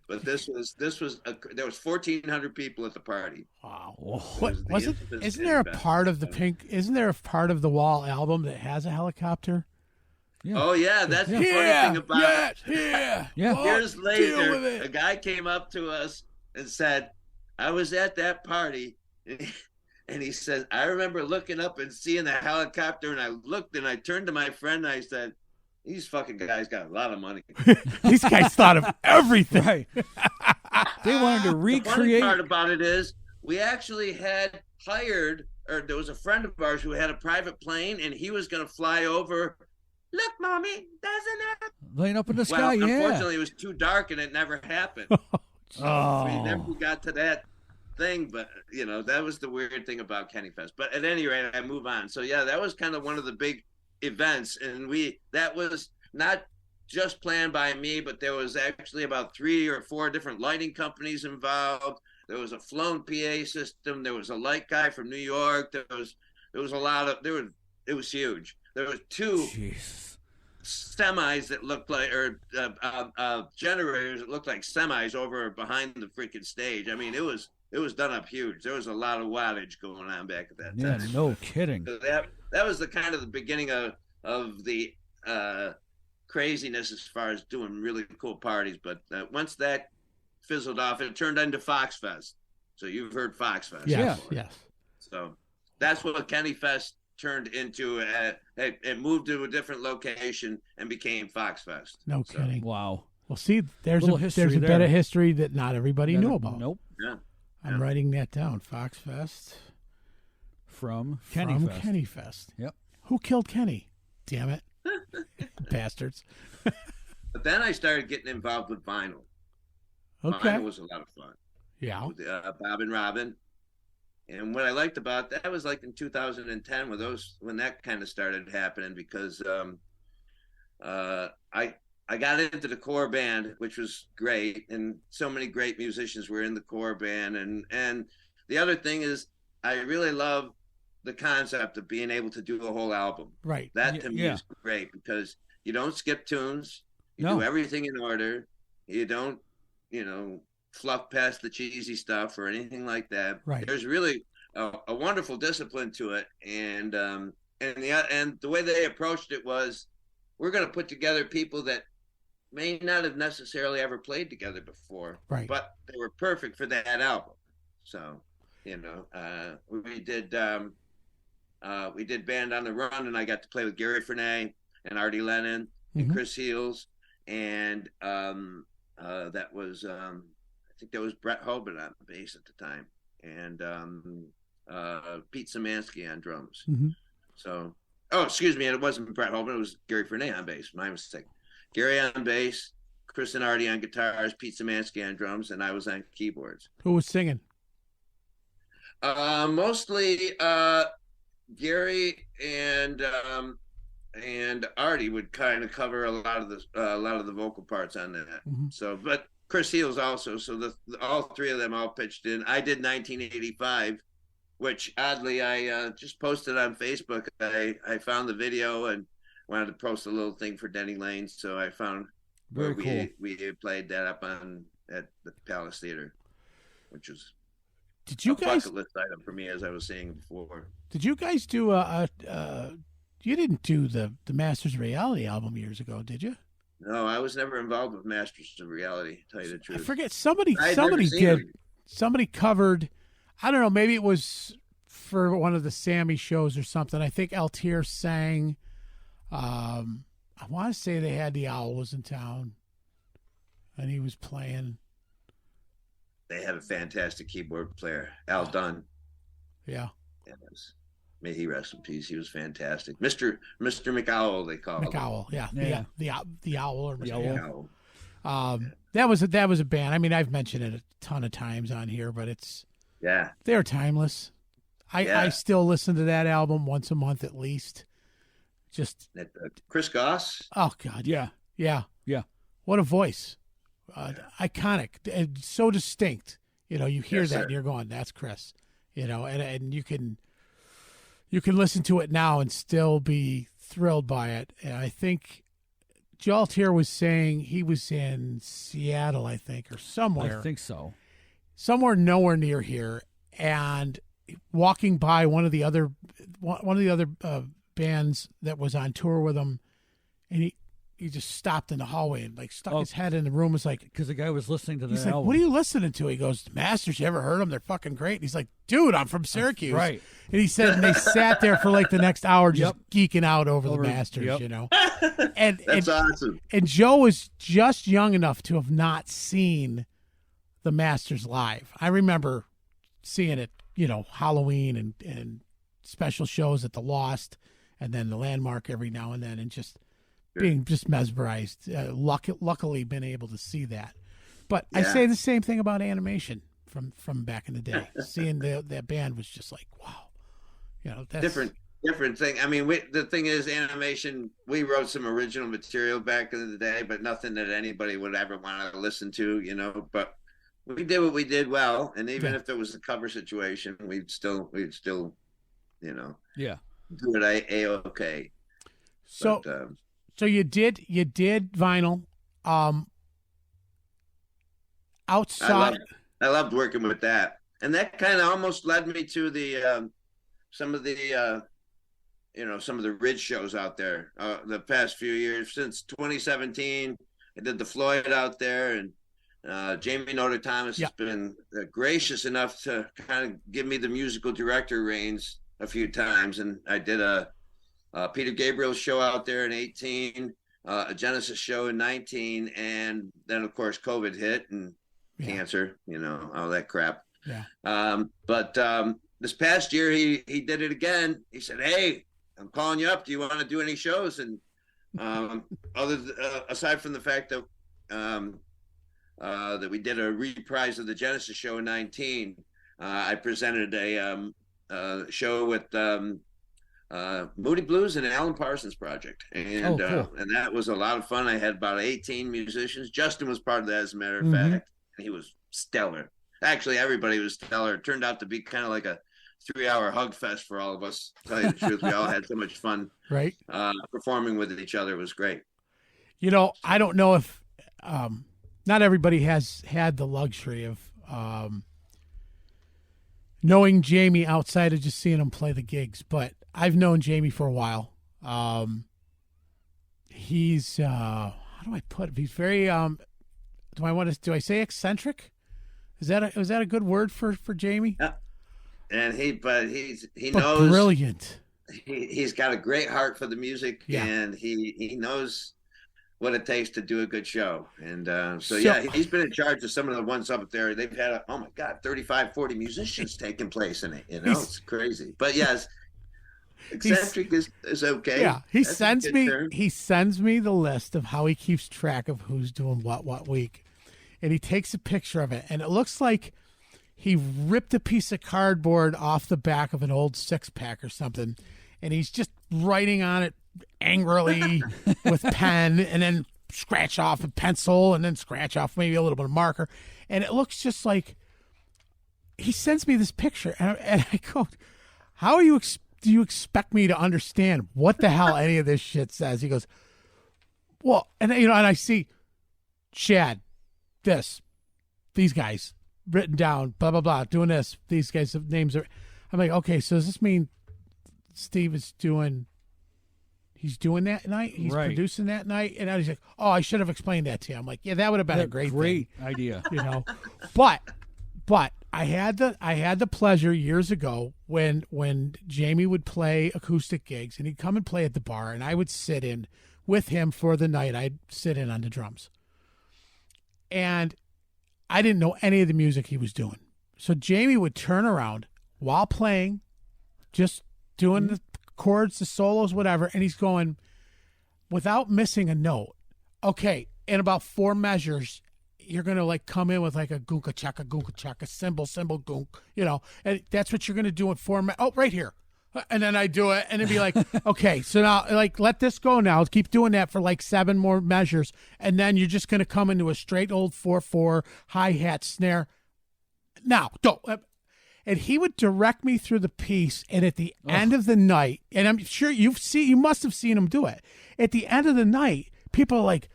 but there was 1,400 people at the party. Wow. Isn't there a part of the Wall album that has a helicopter? Yeah. Oh yeah, that's the funny thing about it. Yeah. Years later, a guy came up to us and said, I was at that party, and he says, I remember looking up and seeing the helicopter, and I looked and I turned to my friend and I said, these fucking guys got a lot of money. These guys thought of everything. Right. They wanted to recreate. The funny part about it is we actually had hired, or there was a friend of ours who had a private plane, and he was going to fly over. Look, Mommy, doesn't it? Laying up in the sky, unfortunately, it was too dark, and it never happened. We never got to that thing, but, that was the weird thing about Kenny Fest. But at any rate, I move on. So, yeah, that was kind of one of the big events, and that was not just planned by me, but there was actually about 3 or 4 different lighting companies involved. There was a flown PA system. There was a light guy from New York. There was a lot of it was huge. There was 2 semis that looked like, or generators that looked like semis over behind the freaking stage. I mean, it was done up huge. There was a lot of wattage going on back at that time. Yeah, no kidding. So that was the kind of the beginning of the craziness as far as doing really cool parties. But once that fizzled off, it turned into Fox Fest. So you've heard Fox Fest. Yes. So that's what Kenny Fest turned into. It moved to a different location and became Fox Fest. No kidding. Wow. Well, see, there's a bit of history that not everybody knew about. Nope. Yeah. I'm writing that down. Fox Fest. From Kenny Fest. Yep. Who killed Kenny? Damn it. Bastards. But then I started getting involved with vinyl. Okay. Vinyl was a lot of fun. Yeah. With, Bob and Robin. And what I liked about that was like in 2010 when that kind of started happening, because I got into the core band, which was great, and so many great musicians were in the core band. And the other thing is, I really love the concept of being able to do a whole album. Right. That to me is great because you don't skip tunes. You do everything in order. You don't, fluff past the cheesy stuff or anything like that. Right. There's really a wonderful discipline to it, and the way they approached it was, we're going to put together people that may not have necessarily ever played together before, right? But they were perfect for that album. So, we did Band on the Run, and I got to play with Gary Frenay and Artie Lennon and Chris Heels, and that was I think that was Brett Hobart on bass at the time, and Pete Szymanski on drums. So, excuse me, it wasn't Brett Hobart, it was Gary Frenay on bass. My mistake. Gary on bass, Chris and Artie on guitars, Pete Szymanski on drums, and I was on keyboards. Who was singing? Mostly Gary and Artie would kind of cover a lot of the vocal parts on that. So, but Chris Heels also. So all three of them all pitched in. I did 1985, which oddly I just posted on Facebook. I found the video and wanted to post a little thing for Denny Lane, so I found where we played that up at the Palace Theater, which was a bucket list item for me, as I was saying before. Did you guys do you didn't do the Masters of Reality album years ago, did you? No, I was never involved with Masters of Reality, to tell you the truth. I forget, somebody did. Somebody covered, I don't know, maybe it was for one of the Sammy shows or something. I think Altier sang, I want to say they had The Owl was in town, and he was playing. They had a fantastic keyboard player, Al Dunn. Yeah. May he rest in peace. He was fantastic. Mr. McOwl, they called him. McOwl, yeah. The Owl or Mr. McOwl. That was a band. I mean, I've mentioned it a ton of times on here, but they're timeless. I still listen to that album once a month at least. Just Chris Goss. Oh God, yeah. What a voice, iconic, and so distinct. You hear that and you're going, "That's Chris." And you can listen to it now and still be thrilled by it. And I think Joe Altier was saying he was in Seattle, I think, or somewhere. I think so. Somewhere nowhere near here, and walking by one of the other bands that was on tour with him, and he just stopped in the hallway and stuck his head in the room. Was like, because the guy was listening to the album. He's like, "What are you listening to?" He goes, "The Masters. You ever heard them? They're fucking great." And he's like, "Dude, I'm from Syracuse." Right. And he said, and they sat there for the next hour just geeking out over the Masters, And that's awesome. And Joe was just young enough to have not seen the Masters live. I remember seeing it, Halloween and special shows at the Lost, and then the Landmark every now and then, and just being just mesmerized. Luckily been able to see that. But I say the same thing about Animation from back in the day. Seeing that band was just like, wow. That's different thing. I mean, the thing is, Animation, we wrote some original material back in the day, but nothing that anybody would ever want to listen to, but we did what we did well. And even if there was a cover situation, we'd still do it A-okay. So, so you did vinyl, outside. I loved working with that, and that kind of almost led me to the some of the Ridge shows out there. The past few years, since 2017, I did the Floyd out there, and Jamie Noda Thomas has been gracious enough to kind of give me the musical director reins a few times, and I did a Peter Gabriel show out there in 18, a Genesis show in 19, and then of course COVID hit and cancer, all that crap. But this past year he did it again. He said, "Hey, I'm calling you up. Do you want to do any shows?" And aside from the fact that that we did a reprise of the Genesis show in 19, I presented a show with Moody Blues and Alan Parsons Project, and cool. And that was a lot of fun. I had about 18 musicians. Justin was part of that, as a matter of fact. He was stellar. Actually, everybody was stellar. It turned out to be kind of like a 3-hour hug fest for all of us. To tell you the truth, we all had so much fun. Right. Performing with each other. It was great. I don't know if not everybody has had the luxury of knowing Jamie outside of just seeing him play the gigs, but I've known Jamie for a while. He's how do I put it? He's very do I say eccentric? Is that a good word for Jamie? Yeah. And he but knows, brilliant. He's got a great heart for the music, yeah. and he knows what it takes to do a good show. And yeah, he's been in charge of some of the ones up there. They've had 35, 40 musicians taking place in it. It's crazy. But yes, eccentric is okay. Yeah, he sends me the list of how he keeps track of who's doing what week, and he takes a picture of it, and it looks like he ripped a piece of cardboard off the back of an old 6-pack or something, and he's just writing on it angrily with pen, and then scratch off a pencil, and then scratch off maybe a little bit of marker, and it looks just like he sends me this picture, and I go, "How do you expect me to understand what the hell any of this shit says?" He goes, "Well," and I see Schad, these guys written down, blah blah blah, doing this. These guys' names are. I'm like, okay, so does this mean Steve is doing? He's doing that night. He's right. producing that night, and he's like, "Oh, I should have explained that to you." I'm like, "Yeah, that would have been a great idea." But I had the pleasure years ago when Jamie would play acoustic gigs, and he'd come and play at the bar, and I would sit in with him for the night. I'd sit in on the drums, and I didn't know any of the music he was doing. So Jamie would turn around while playing, just doing the chords, the solos, whatever, and he's going, without missing a note, okay, in about 4 measures, you're going to come in with a goonka chaka, cymbal, goonk, and that's what you're going to do in 4 right here. And then I do it, and it'd be like, okay, so now, let this go now. Keep doing that for 7 more measures, and then you're just going to come into a straight old 4/4 hi-hat snare. Now, don't. And he would direct me through the piece, and at the end of the night, and I'm sure you must have seen him do it. At the end of the night, people are like,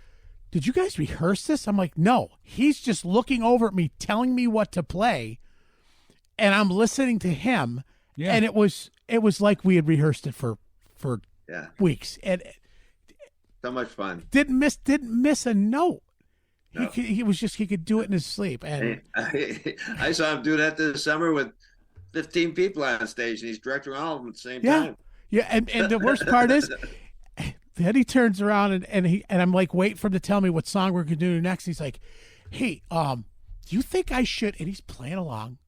"Did you guys rehearse this?" I'm like, "No, he's just looking over at me, telling me what to play, and I'm listening to him." Yeah. And it was like we had rehearsed it for weeks, and so much fun. Didn't miss a note. No. He could do it in his sleep. And I saw him do that this summer with 15 people on stage, and he's directing all of them at the same time. Yeah, and the worst part is, then he turns around and I'm like, waiting for him to tell me what song we're gonna do next. He's like, "Hey, do you think I should?" And he's playing along.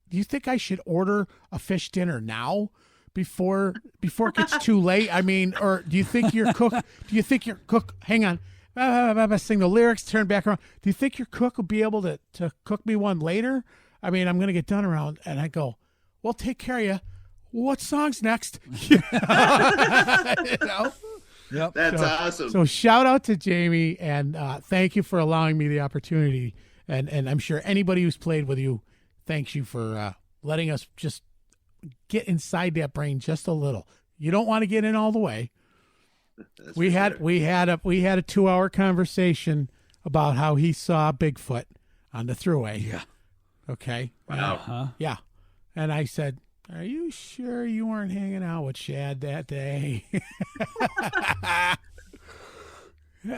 "Do you think I should order a fish dinner now before it gets too late? I mean, or do you think your cook? Hang on, sing the lyrics. Turn back around. Do you think your cook will be able to cook me one later? I mean, I'm gonna get done around." And I go, "Well, take care of you. What song's next?" Yep, that's awesome. So shout out to Jamie, and thank you for allowing me the opportunity. And I'm sure anybody who's played with you thanks you for letting us just get inside that brain just a little. You don't want to get in all the way. We had a 2-hour conversation about how he saw Bigfoot on the Thruway. Yeah. Okay. Wow. Yeah. And I said, "Are you sure you weren't hanging out with Schad that day?"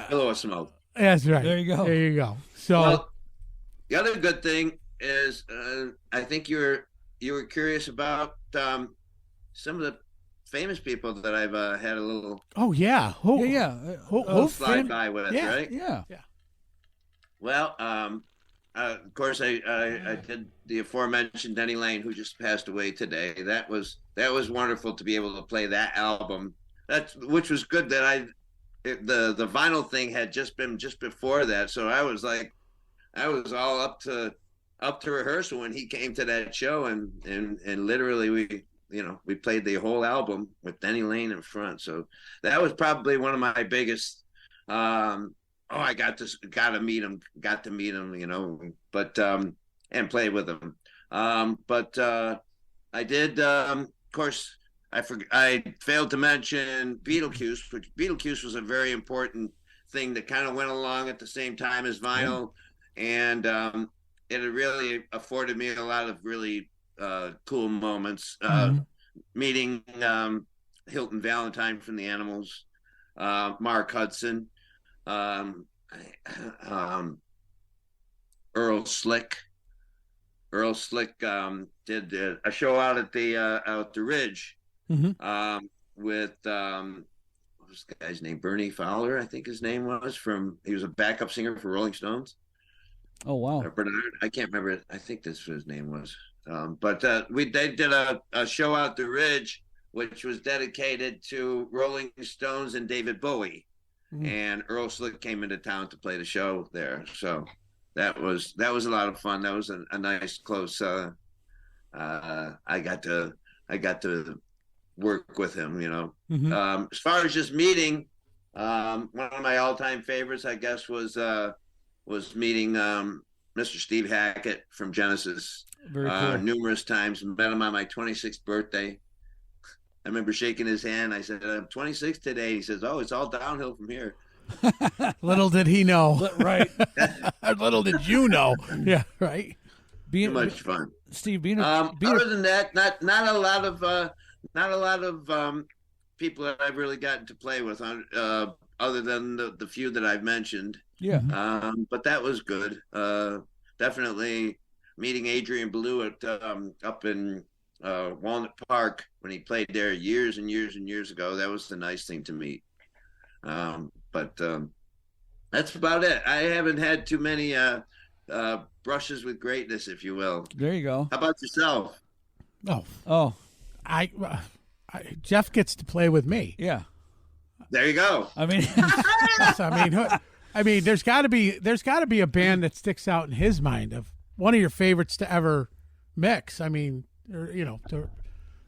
Pillow of smoke. That's right. There you go. So the other good thing is, I think you were curious about some of the famous people that I've had a little. Oh yeah. Who fly by with, yeah, right? Yeah. Well, of course, I did the aforementioned Denny Lane, who just passed away today. That was wonderful to be able to play that album. Which was good that the vinyl thing had just been just before that, so I was all up to rehearsal when he came to that show, and literally we played the whole album with Denny Lane in front. So that was probably one of my biggest. I got to meet him, but and play with him. But I did. Of course, I failed to mention Beetlejuice, which Beetlejuice was a very important thing that kind of went along at the same time as vinyl, and it really afforded me a lot of really cool moments. Meeting Hilton Valentine from the Animals, Mark Hudson, Earl Slick. Earl Slick did a show out at the Ridge with what was the guy's name? Bernie Fowler, I think his name was. He was a backup singer for Rolling Stones. Oh wow, Bernard, I can't remember it. I think that's what his name was. But they did a show out the Ridge, which was dedicated to Rolling Stones and David Bowie, and Earl Slick came into town to play the show there. So that was a lot of fun. That was a nice close. I got to work with him. As far as just meeting, one of my all-time favorites, I guess, was meeting Mr. Steve Hackett from Genesis. Very cool. Numerous times. Met him on my 26th birthday. I remember shaking his hand. I said, "I'm 26 today." He says, "Oh, it's all downhill from here." Little did he know. Right. Little did you know. Yeah, right. Too much fun. Steve, other than that, not a lot of people that I've really gotten to play with other than the few that I've mentioned. Yeah. But that was good. Definitely meeting Adrian Belew up in Walnut Park when he played there years and years and years ago. That was a nice thing to meet. But that's about it. I haven't had too many brushes with greatness, if you will. There you go. How about yourself? Oh, Jeff gets to play with me. Yeah. There you go. I mean, there's got to be a band that sticks out in his mind of one of your favorites to ever mix. I mean, or, to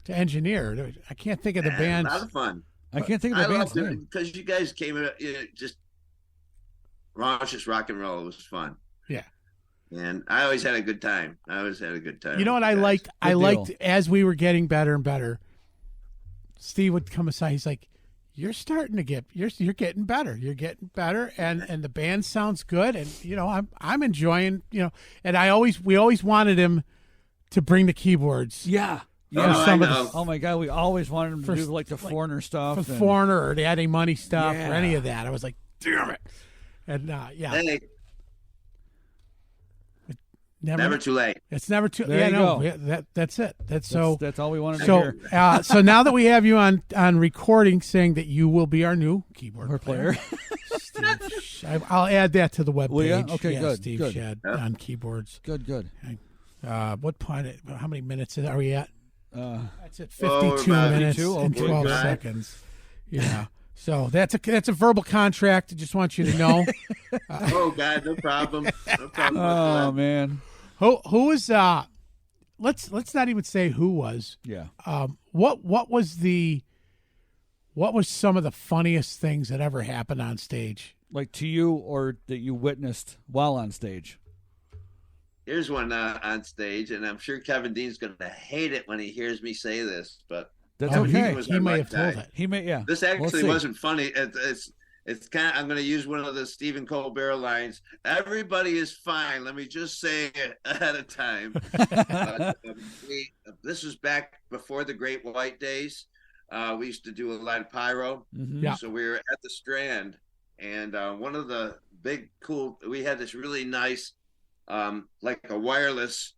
engineer. I can't think of the band. A lot of fun. I can't think of the band's name because you guys came just rauncous rock and roll. It was fun. Yeah. And I always had a good time. You know what I liked? I liked as we were getting better and better. Steve would come aside. He's like, "You're starting to get. You're getting better. You're getting better, and the band sounds good. And I'm enjoying. And we always wanted him to bring the keyboards. Yeah. Oh my God, we always wanted him to do like the Foreigner stuff, for Foreigner or the Adding Money stuff or any of that. I was like, damn it. And Hey. Never too late. It's never too. There you go. That's it. That's all we wanted to hear. So now that we have you on recording, saying that you will be our new keyboard player, Steve, I'll add that to the webpage. Okay, good. Steve good. Schad on keyboards. Good. What point? How many minutes are we at? That's at 52 about minutes 52? and Okay, 12 seconds. Yeah. So that's a verbal contract. I just want you to know. Oh God, no problem. Oh man. Who was let's not even say who was. Yeah. What was some of the funniest things that ever happened on stage? Like to you or that you witnessed while on stage? Here's one on stage, and I'm sure Kevin Dean's going to hate it when he hears me say this, but that's okay. He may have told it. He may, yeah. This actually wasn't funny. It's kind of, I'm going to use one of the Stephen Colbert lines. Everybody is fine. Let me just say it ahead of time. This was back before the Great White days. We used to do a lot of pyro. Mm-hmm. Yeah. So we were at the Strand, and one of the big cool, we had this really nice, like a wireless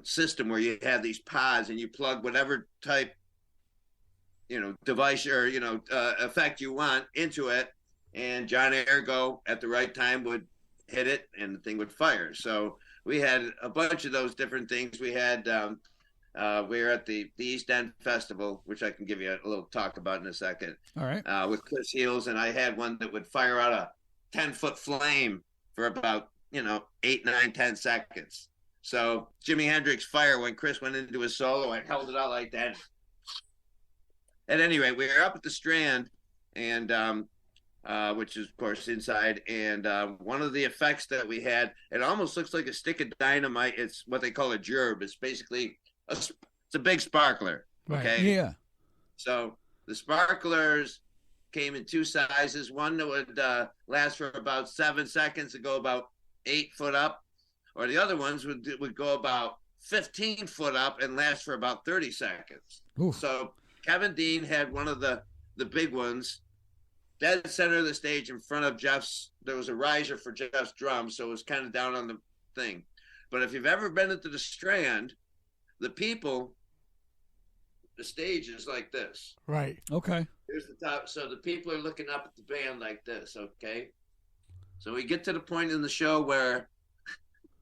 system where you have these pods and you plug whatever type device or effect you want into it, and John Ergo at the right time would hit it and the thing would fire. So we had a bunch of those different things. We had we were at the East End Festival, which I can give you a little talk about in a second. All right. With Chris Heels, and I had one that would fire out a 10-foot flame for about 8, 9, 10 seconds. So Jimi Hendrix Fire, when Chris went into his solo, I held it out like that. At any rate, we were up at the Strand, and which is, of course, inside. And one of the effects that we had, it almost looks like a stick of dynamite. It's what they call a gerb. It's basically it's a big sparkler. Okay. Right. Yeah. So the sparklers came in 2 sizes. One that would last for about 7 seconds and go about 8 foot up, or the other ones would go about 15 foot up and last for about 30 seconds. Oof. So Kevin Dean had one of the big ones, dead center of the stage in front of Jeff's. There was a riser for Jeff's drums, so it was kind of down on the thing. But if you've ever been into the Strand, the stage is like this. Right. Okay. Here's the top. So the people are looking up at the band like this, okay? So we get to the point in the show where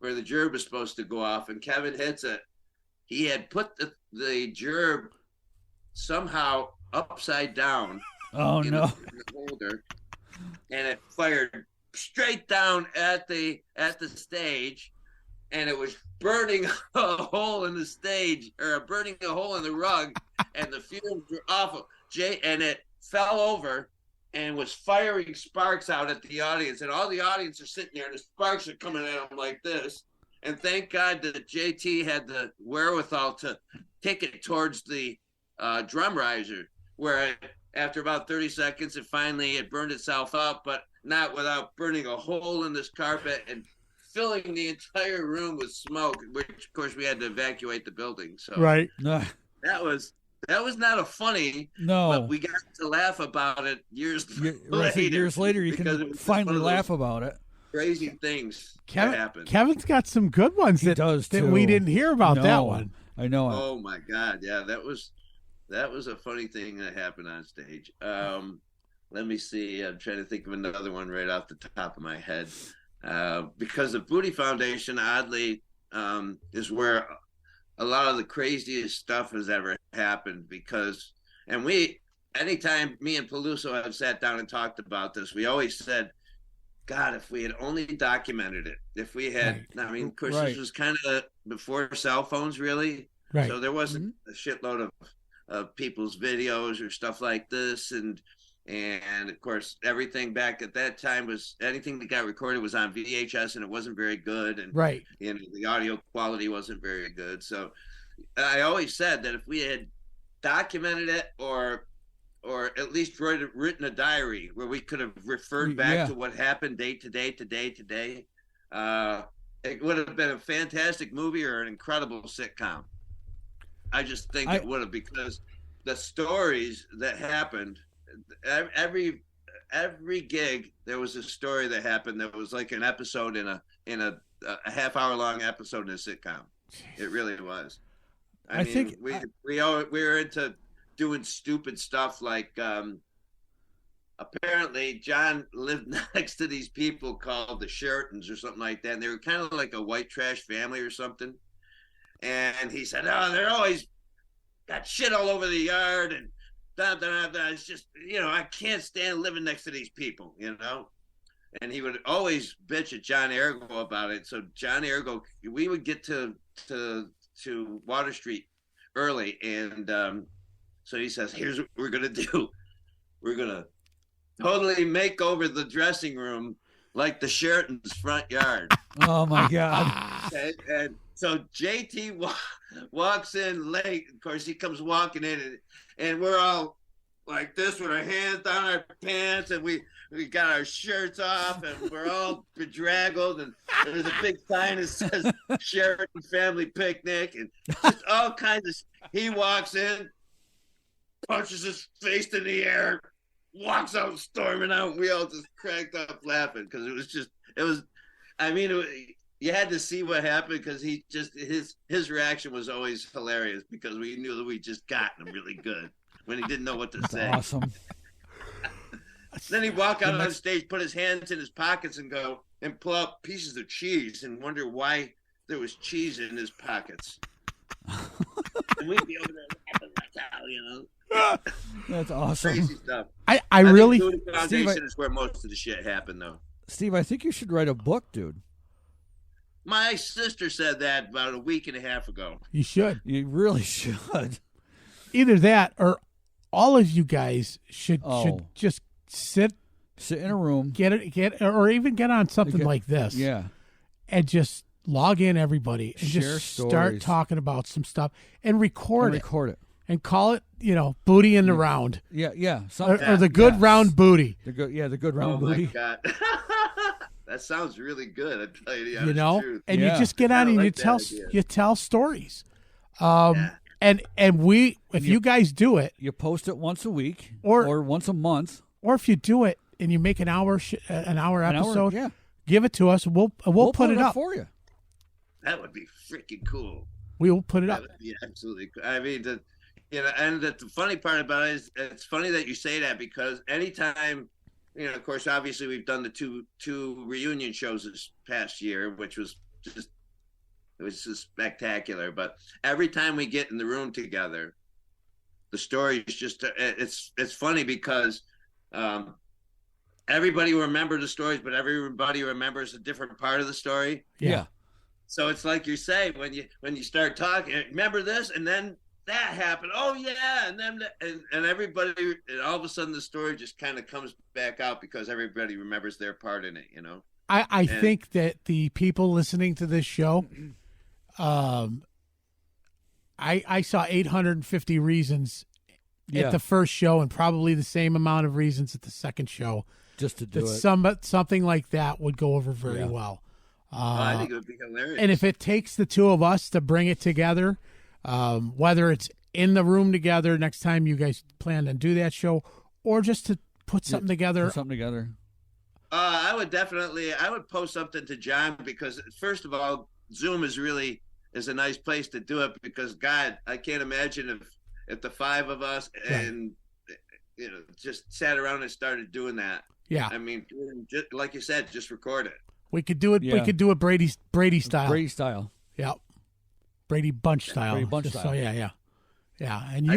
the gerb is supposed to go off, and Kevin hits it. He had put the gerb somehow upside down. Oh, no. In the holder, and it fired straight down at the stage, and it was burning a hole in the stage, or burning a hole in the rug, and the fumes were awful. And it fell over and was firing sparks out at the audience, and all the audience are sitting there, and the sparks are coming at them like this. And thank God that JT had the wherewithal to take it towards the drum riser, where after about 30 seconds, it burned itself up, but not without burning a hole in this carpet and filling the entire room with smoke, which, of course, we had to evacuate the building. So right. That was not a funny, but we got to laugh about it years later. Years later, you can finally laugh about it. Crazy things that happen. Kevin's got some good ones that we didn't hear about that one. I know. Oh, my God. Yeah, that was a funny thing that happened on stage. Let me see. I'm trying to think of another one right off the top of my head. Because the Booty Foundation, oddly, is where a lot of the craziest stuff has ever happened. Anytime me and Peluso have sat down and talked about this, we always said, God, if we had only documented it, if we had, of course, this was kind of before cell phones, really. Right. So there wasn't a shitload of people's videos or stuff like this. And of course, everything back at that time was, anything that got recorded was on VHS, and it wasn't very good. And the audio quality wasn't very good. So I always said that if we had documented it, or at least written a diary where we could have referred back to what happened day to day, it would have been a fantastic movie or an incredible sitcom. I just think it would have, because the stories that happened, every gig, there was a story that happened that was like an episode in a half-hour long episode in a sitcom. It really was. I mean, we were into doing stupid stuff, like apparently John lived next to these people called the Sheratons or something like that, and they were kind of like a white trash family or something. And he said, "Oh, they're always got shit all over the yard, and it's just, I can't stand living next to these people, And he would always bitch at John Ergo about it. So John Ergo, we would get to Water Street early, and so he says, "Here's what we're gonna do. We're gonna totally make over the dressing room like the Sheraton's front yard." Oh my God! And so JT walks in late. Of course, he comes walking in, and we're all like this with our hands down our pants, and we got our shirts off, and we're all bedraggled, and there's a big sign that says Sheraton Family Picnic, and just all kinds of. He walks in, punches his face in the air, walks out storming out. We all just cracked up laughing, because you had to see what happened, because his reaction was always hilarious, because we knew that we just gotten him really good when he didn't know what to say. Awesome. Then he'd walk out on stage, put his hands in his pockets, and go and pull out pieces of cheese and wonder why there was cheese in his pockets. And we'd be over there laughing like hell, That's awesome. Crazy stuff. I really think the Foundation is where most of the shit happened, though. Steve, I think you should write a book, dude. My sister said that about a week and a half ago. You should. You really should. Either that, or all of you guys should just sit Sit in a room. Or even get on something like this. Yeah. And just log in everybody and Share just stories. Start talking about some stuff and record it. And call it, booty in the round. Yeah, yeah. Or the good round booty. The good round booty. Oh, my God. That sounds really good. I'd tell you the honest truth. And you just get on and you tell stories. And if you guys do it. You post it once a week or once a month. Or if you do it and you make an hour episode, give it to us. We'll put it up for you. That would be freaking cool. We will put it up. That would be absolutely cool. I mean, and the funny part about it is it's funny that you say that because anytime, of course, obviously we've done the two reunion shows this past year, which was just spectacular. But every time we get in the room together, the story is just it's funny because everybody remembers the stories, but everybody remembers a different part of the story. Yeah. So it's like you say when you start talking, remember this, and then that happened. Oh yeah, and then and everybody, and all of a sudden the story just kind of comes back out because everybody remembers their part in it. I think that the people listening to this show, I saw 850 reasons at the first show, and probably the same amount of reasons at the second show. Just to do it, something like that would go over very well. I think it would be hilarious. And if it takes the two of us to bring it together, whether it's in the room together next time you guys plan to do that show, or just to put something together. I would post something to John because first of all, Zoom is a nice place to do it because God, I can't imagine if the five of us and just sat around and started doing that. Yeah. I mean, just, like you said, just record it. We could do it. Yeah. We could do it Brady style. Brady style. Yeah. Brady Bunch style. Brady Bunch style. So yeah. And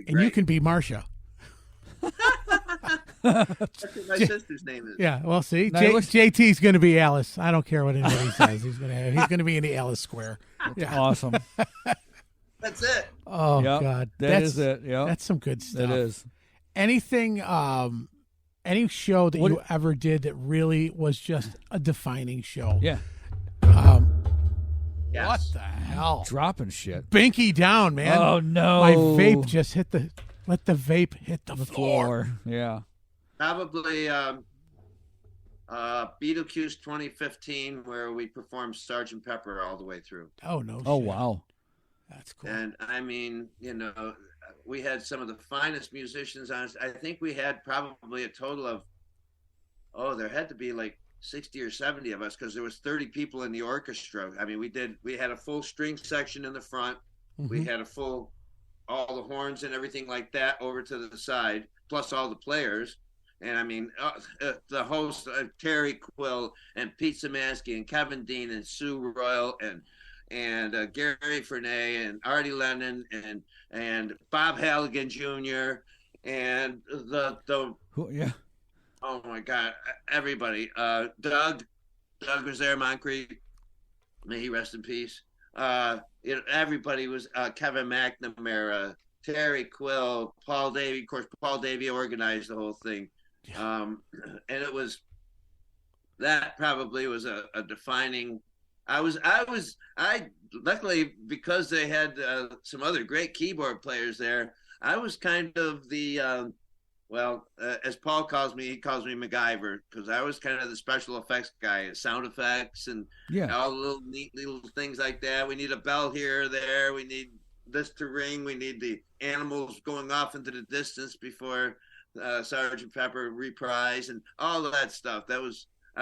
you can be Marcia. That's what my sister's name is. Yeah. Well, see, JT's going to be Alice. I don't care what anybody says. He's going to be in the Alice Square. Yeah. Awesome. That's it. Oh God, that's it. Yeah. That's some good stuff. It is. Anything. Any show that you ever did that really was just a defining show. Yeah. Yes. What the hell? Dropping shit. Binky down, man. Oh, no. My vape just let the vape hit the floor. Yeah. Probably Beetlejuice 2015 where we performed Sgt. Pepper all the way through. Oh, no. Oh, wow. That's cool. And I mean, we had some of the finest musicians on. I think we had probably a total of, there had to be like 60 or 70 of us because there was 30 people in the orchestra. I mean, we had a full string section in the front. Mm-hmm. We had all the horns and everything like that over to the side, plus all the players. And I mean, the host, Terry Quill and Pete Szymanski and Kevin Dean and Sue Royal and Gary Fernay and Artie Lennon and Bob Halligan Jr. and oh my God, everybody. Doug was there, Moncrief. May he rest in peace. Everybody was Kevin McNamara, Terry Quill, Paul Davey. Of course, Paul Davey organized the whole thing. And that probably was a defining. I luckily because they had some other great keyboard players there. I was kind of the as Paul calls me, he calls me MacGyver because I was kind of the special effects guy, sound effects and all the little neat little things like that. We need a bell here or there. We need this to ring. We need the animals going off into the distance before Sgt. Pepper reprise and all of that stuff. I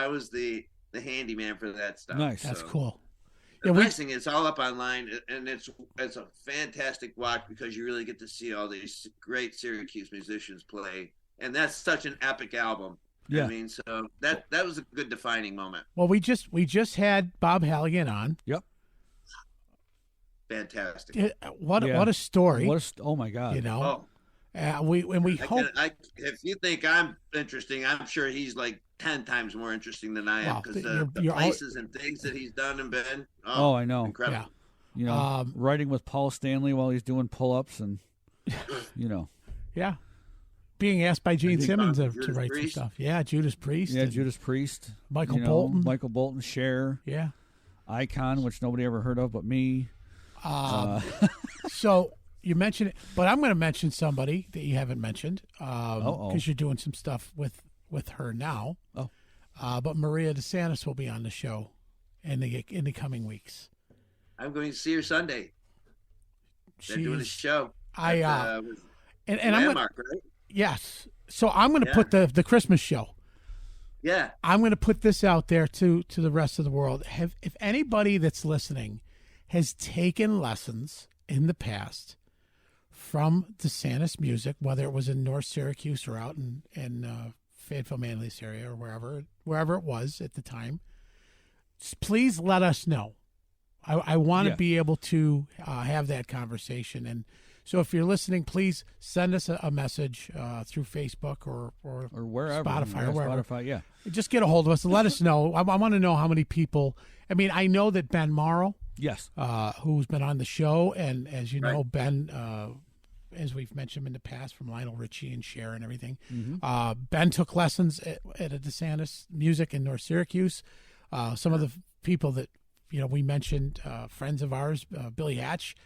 was the handyman for that stuff. Nice. That's cool. The nice thing is it's all up online, and it's a fantastic watch because you really get to see all these great Syracuse musicians play, and that's such an epic album. Yeah. I mean, so that was a good defining moment. Well, we just had Bob Halligan on. Yep. Fantastic. What a story. Oh my God. If you think I'm interesting, I'm sure he's like 10 times more interesting than I am because the places and things that he's done and been. Oh, I know. Incredible. Yeah. Writing with Paul Stanley while he's doing pull-ups and, Yeah. being asked by Gene Simmons to write Priest. some stuff. Yeah, Judas Priest. Yeah, Judas Priest. Michael Bolton. Michael Bolton, Cher. Yeah. Icon, which nobody ever heard of but me. So you mentioned it, but I'm going to mention somebody that you haven't mentioned because you're doing some stuff with her now. Oh. But Maria DeSantis will be on the show in the coming weeks. I'm going to see her Sunday. They're doing a show. And Landmark, right? Yes. So I'm going to put the Christmas show. Yeah. I'm going to put this out there to the rest of the world. If anybody that's listening has taken lessons in the past from DeSantis music, whether it was in North Syracuse or out in Fayetteville, Manlius area or wherever it was at the time, please let us know. I want to be able to have that conversation. And so if you're listening, please send us a message through Facebook or wherever. Spotify or wherever. Spotify, yeah. Just get a hold of us and let us know. I want to know how many people. I mean, I know that Ben Morrow, yes, who's been on the show, and as you know, Ben, as we've mentioned in the past, from Lionel Richie and Cher and everything, Ben took lessons at a DeSantis music in North Syracuse. Some of the people that we mentioned, friends of ours, Billy Hatch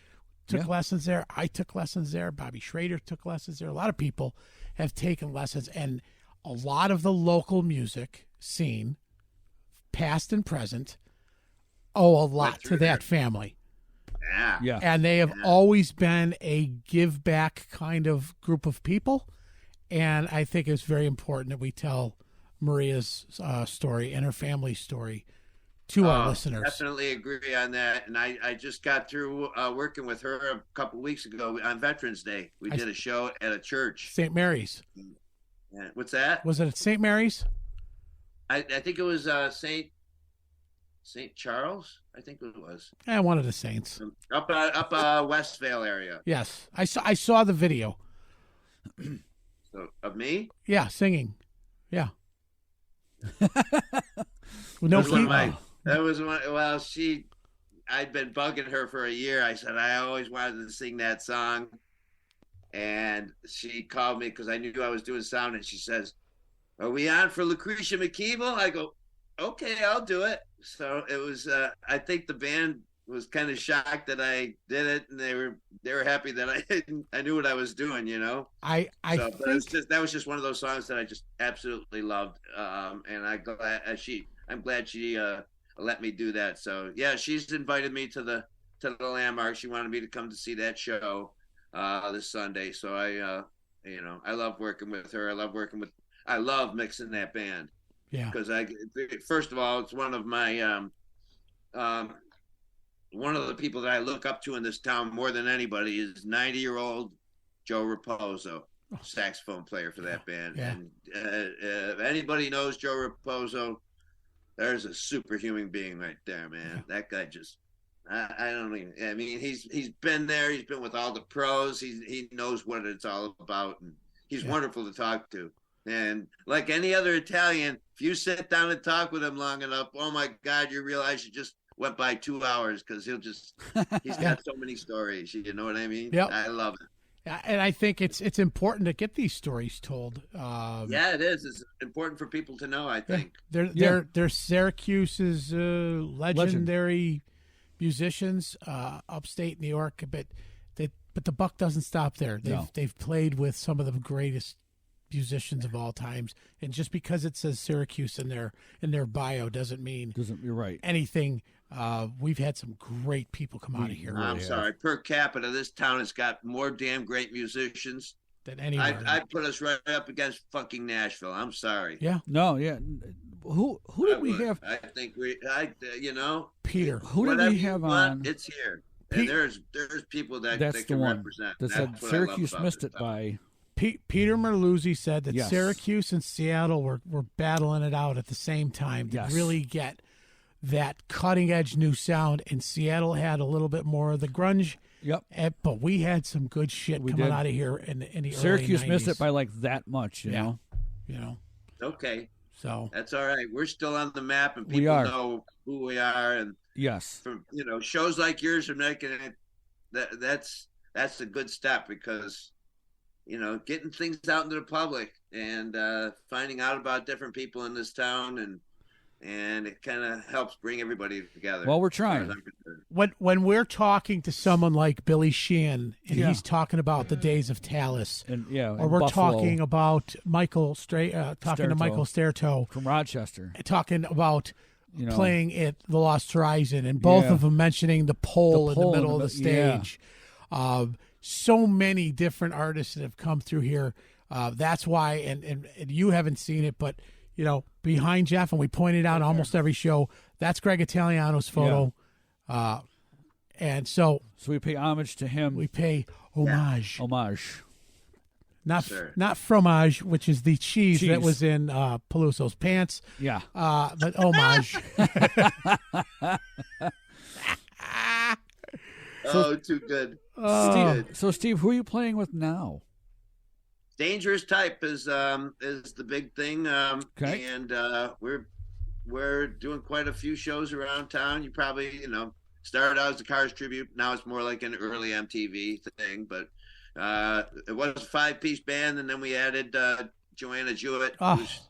took lessons there. I took lessons there. Bobby Schrader took lessons there. A lot of people have taken lessons, and a lot of the local music scene, past and present, owe a lot to that family. Yeah. And they have always been a give back kind of group of people. And I think it's very important that we tell Maria's story and her family's story to our listeners. Definitely agree on that. And I just got through working with her a couple of weeks ago on Veterans Day. We did a show at a church. St. Mary's. Yeah. What's that? Was it at St. Mary's? I think it was St. Charles. I think it was. One of the Saints. Up Westvale area. Yes, I saw the video. So, of me? Yeah, singing. Yeah. That was one. Well, I'd been bugging her for a year. I said I always wanted to sing that song, and she called me because I knew I was doing sound, and she says, "Are we on for Lucretia McKeeble?" I go, "Okay, I'll do it." So it was. I think the band was kind of shocked that I did it, and they were happy that I knew what I was doing. But that was just one of those songs that I just absolutely loved, and I'm glad she let me do that. So yeah, she's invited me to the Landmark. She wanted me to come to see that show this Sunday. So I love working with her. I love mixing that band. Yeah. Because first of all, it's one of my one of the people that I look up to in this town more than anybody is 90-year-old Joe Raposo, saxophone player for that band. Yeah. And if anybody knows Joe Raposo, there's a superhuman being right there, man. Yeah. That guy just, I don't even, I mean, he's been there. He's been with all the pros. He knows what it's all about. And he's wonderful to talk to. And like any other Italian, if you sit down and talk with him long enough, oh my God, you realize you just went by 2 hours because he's got so many stories. You know what I mean? Yep. I love it. And I think it's important to get these stories told. Yeah, it is. It's important for people to know, I think. They're Syracuse's legendary musicians, upstate New York, but the buck doesn't stop there. They've played with some of the greatest musicians of all times, and just because it says Syracuse in their bio doesn't mean you're right anything. We've had some great people come out of here. I'm sorry. Per capita, this town has got more damn great musicians than anywhere. I put us right up against fucking Nashville. I'm sorry. Yeah. No. Yeah. Who did we have? I think Peter. Who did we have on? It's here. And there's people that can represent. That said Syracuse missed it by. Peter Merluzzi said that Syracuse and Seattle were battling it out at the same time to really get that cutting-edge new sound, and Seattle had a little bit more of the grunge. Yep. But we had some good shit coming out of here in the Syracuse early 90s. missed it by like that much, you know? Okay. So that's all right. We're still on the map, and people know who we are. And from shows like yours are making it. That's a good step because getting things out into the public and finding out about different people in this town, and it kind of helps bring everybody together. Well, we're trying. When we're talking to someone like Billy Sheehan, and he's talking about the days of Tallis, or we're Buffalo. talking about Michael to Michael Stairtoe from Rochester, talking about playing at the Lost Horizon, and both of them mentioning the pole in the middle of the stage. So many different artists that have come through here. That's why, and you haven't seen it, but behind Jeff, and we pointed out almost every show, that's Greg Italiano's photo. And so we pay homage to him. We pay homage. Homage. Not fromage, which is the cheese that was in Peluso's pants. Yeah. But homage. Too good. Steve, who are you playing with now? Dangerous Type is the big thing. Okay. And we're doing quite a few shows around town. You probably started out as a Cars tribute. Now it's more like an early MTV thing. But it was a 5-piece band, and then we added Joanna Jewett, who's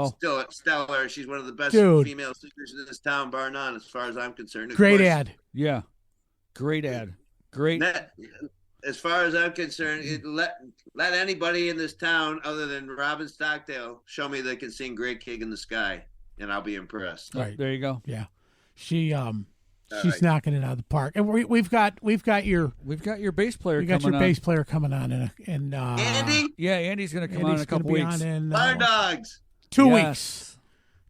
still stellar. She's one of the best female singers in this town, bar none, as far as I'm concerned. Great ad. Yeah. Great ad. Great. As far as I'm concerned, let anybody in this town other than Robin Stockdale show me they can sing Great Gig in the Sky, and I'll be impressed. Right. There you go. Yeah. She's knocking it out of the park. And we've got your bass player. Bass player coming on in Andy. Yeah, Andy's going to come on in a couple weeks. Barn Dogs. 2 weeks.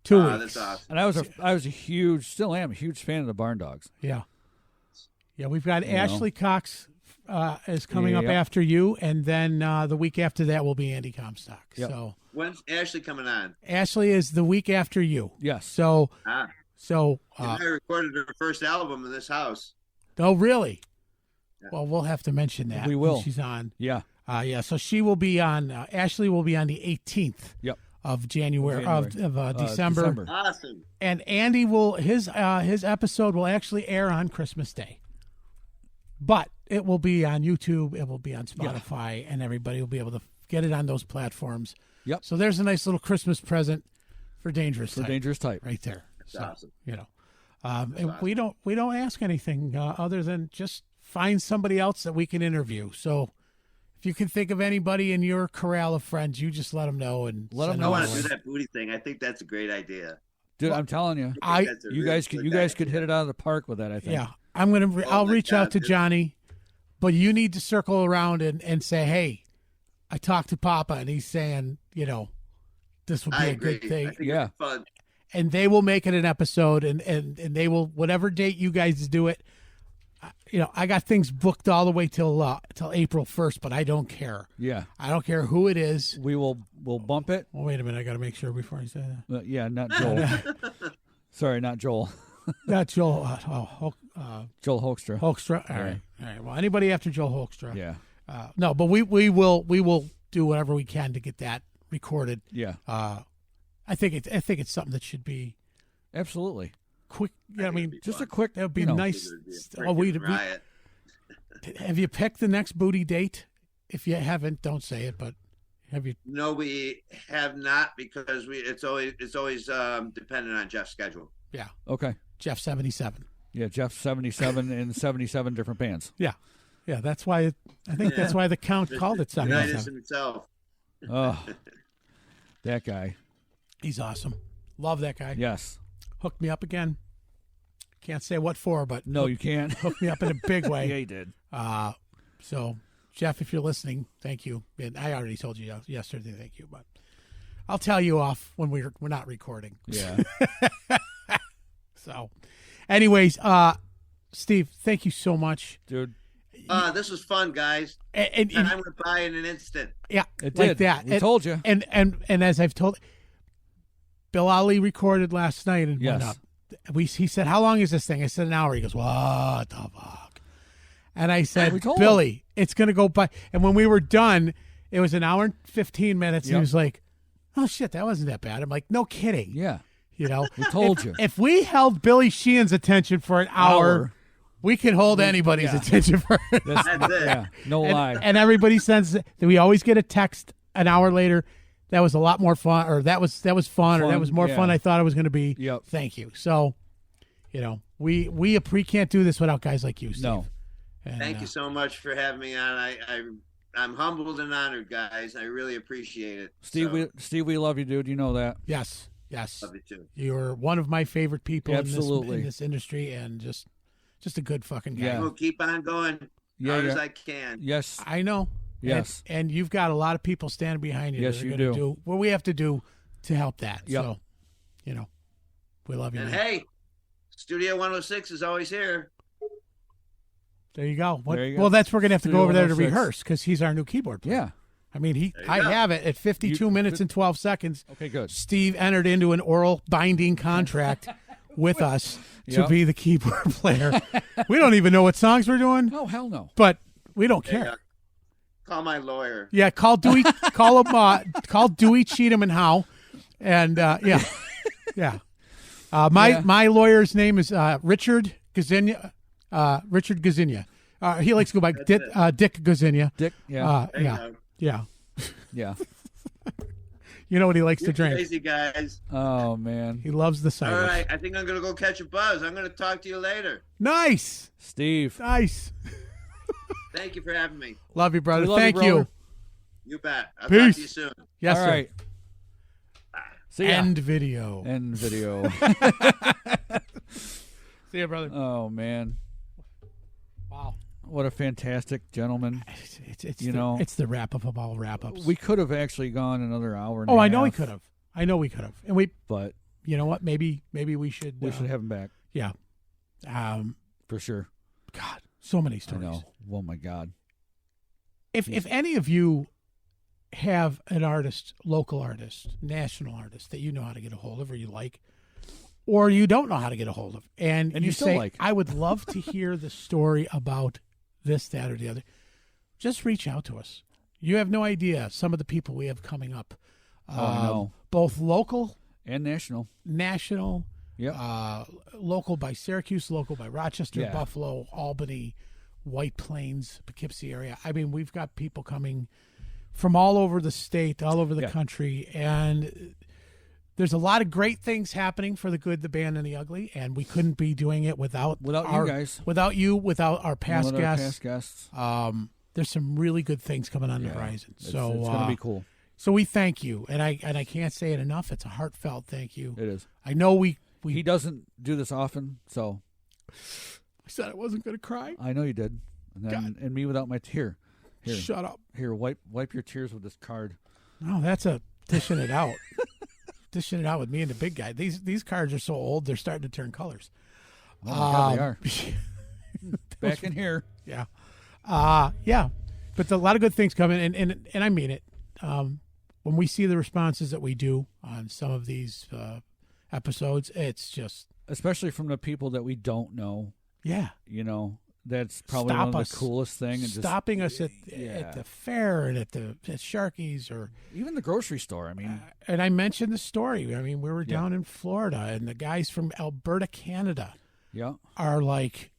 2 weeks. That's awesome. And I was still am a huge fan of the Barn Dogs. Yeah. Yeah, we've got Ashley Cox is coming up after you, and then the week after that will be Andy Comstock. Yep. So when's Ashley coming on? Ashley is the week after you. Yes. So I recorded her first album in this house. Oh, really? Yeah. Well, we'll have to mention that. We will. When she's on. Yeah. So she will be on. Ashley will be on the 18th. Yep. Of January. Of December. Awesome. And Andy will his episode will actually air on Christmas Day. But it will be on YouTube, it will be on Spotify, and everybody will be able to get it on those platforms. Yep. So there's a nice little Christmas present for Dangerous Type. Dangerous Type. Right there. That's awesome. And we don't ask anything other than just find somebody else that we can interview. So if you can think of anybody in your corral of friends, you just let them know. And I want to do that booty thing. I think that's a great idea. Dude, I'm telling you, you guys could hit it out of the park with that. I think. Yeah, I'll reach out to Johnny, but you need to circle around and say, hey, I talked to Papa, and he's saying, this would be a good thing. I think it'd be fun. And they will make it an episode, and they will, whatever date you guys do it. I got things booked all the way till April 1st, but I don't care. Yeah, I don't care who it is. We'll bump it. Well, wait a minute, I got to make sure before I say that. Yeah, not Joel. Sorry, not Joel. Not Joel. Joel Hoekstra. Hoekstra. All right. Well, anybody after Joel Hoekstra. Yeah. No, but we will do whatever we can to get that recorded. Yeah. I think it's something that should be absolutely quick. Yeah, I mean, just a quick. That would be nice. Have you picked the next booty date? If you haven't, don't say it. But have you? No, we have not, because it's always dependent on Jeff's schedule. Yeah. Okay. Jeff 77. Yeah, Jeff 77 in 77 different bands. Yeah. Yeah, that's why that's why the count called it 77. Unitas himself. Oh, that guy. He's awesome. Love that guy. Yes. Hooked me up again. Can't say what for, but no, you can't. Hooked me up in a big way. Yeah, he did. So, Jeff, if you're listening, thank you. And I already told you yesterday, thank you, but I'll tell you off when we're not recording. Yeah. So, anyways, Steve, thank you so much, dude. This was fun, guys. And I went by in an instant. Yeah, it like did. that. We told you. And as I've told, Bill Ali recorded last night and went up. He said, "How long is this thing?" I said, "an hour." He goes, "What the fuck?" And I said, "Billy, it's going to go by." And when we were done, it was an hour and 15 minutes. Yep. And he was like, "Oh shit, that wasn't that bad." I'm like, "No kidding." Yeah. We told you. If we held Billy Sheehan's attention for an hour, We can hold anybody's attention for That's it. Yeah, no lie. And everybody sends that we always get a text an hour later. That was a lot more fun, or that was fun, or that was more fun I thought it was going to be. Yep. Thank you. So, we can't do this without guys like you, Steve. No. And, Thank you so much for having me on. I'm humbled and honored, guys. I really appreciate it. Steve, we love you, dude. You know that. Yes. Love you too. You're one of my favorite people Absolutely. in this industry, and just a good fucking guy. Yeah. We'll keep on going hard as I can. Yes. I know. Yes. And you've got a lot of people standing behind you. Yes, that are you do what we have to do to help that. Yep. So, we love you. And man. hey, Studio 106 is always here. There you go. There you go. Well, that's we're gonna have to Studio go over there to 106. rehearse because he's our new keyboard player. Yeah. I mean, I have it at 52 minutes and 12 seconds. Okay, good. Steve entered into an oral binding contract with us to be the keyboard player. We don't even know what songs we're doing. Oh, hell no. But we don't care. Call my lawyer. Yeah, call Dewey. call Dewey, Cheatham, and Howe. And yeah. My lawyer's name is Richard Gazinia. Richard Gazinia. He likes to go by Dick Gazinia. Dick. Yeah. Yeah. Yeah. You know what he likes to drink. Crazy guys. Oh man. He loves the cider. All right, I think I'm gonna go catch a buzz. I'm gonna talk to you later. Nice, Steve. Nice. Thank you for having me. Love you, brother. Love Thank you, brother. You bet. I'll Peace. talk to you soon. Yes, All sir. right. See ya. End video. See ya, brother. Oh man. Wow. What a fantastic gentleman. It's the wrap up of all wrap ups. We could have actually gone another hour and I a know we half, could have. And but you know what? Maybe we should have him back. Yeah. For sure. God, so many stories. I know. Oh my God. If any of you have an artist, local artist, national artist that you know how to get a hold of or you like, or you don't know how to get a hold of, and you still say, like. I would love to hear the story about this, that, or the other, just reach out to us. You have no idea some of the people we have coming up. I know. Both local and national. Yep. Local by Syracuse, local by Rochester, Yeah. Buffalo, Albany, White Plains, Poughkeepsie area. I mean, we've got people coming from all over the state, all over the country, and there's a lot of great things happening for the good, the band, and the ugly, and we couldn't be doing it without you guys, without our past guests. There's some really good things coming on the horizon. So it's going to be cool. So we thank you, and I can't say it enough. It's a heartfelt thank you. It is. I know he doesn't do this often, so I said I wasn't going to cry. I know you did, and me without my tear. Here, shut up. Here, wipe your tears with this card. No, that's a dishing it out. Dishing it out with me and the big guy. These cards are so old they're starting to turn colors. Oh my God, they are. Back in here. Yeah. Yeah. But a lot of good things coming, and I mean it. When we see the responses that we do on some of these episodes, it's just... Especially from the people that we don't know. Yeah. That's probably one of the coolest things. Stopping us at the fair and at Sharky's or... Even the grocery store, I mean. And I mentioned the story. I mean, we were down in Florida, and the guys from Alberta, Canada are like...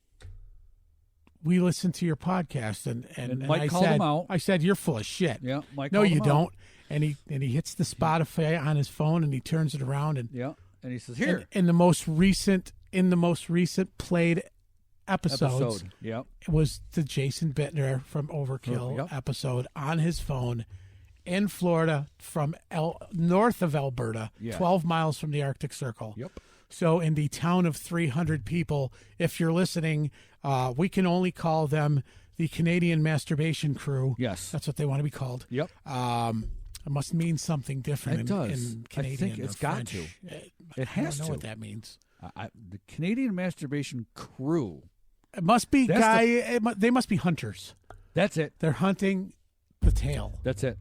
We listened to your podcast, and Mike called him out. I said, "You're full of shit." Yeah, Mike. No, you don't. And he hits the Spotify on his phone, and he turns it around, and and he says, "Here." In the most recent played episodes, it was the Jason Bittner from Overkill episode on his phone in Florida from north of Alberta, 12 miles from the Arctic Circle. Yep. So in the town of 300 people, if you're listening, we can only call them the Canadian Masturbation Crew. Yes. That's what they want to be called. Yep. It must mean something different in Canadian. I think it's got French. It has to. I don't know to. what that means. The Canadian Masturbation Crew. It must be they must be hunters. That's it. They're hunting the tail. That's it.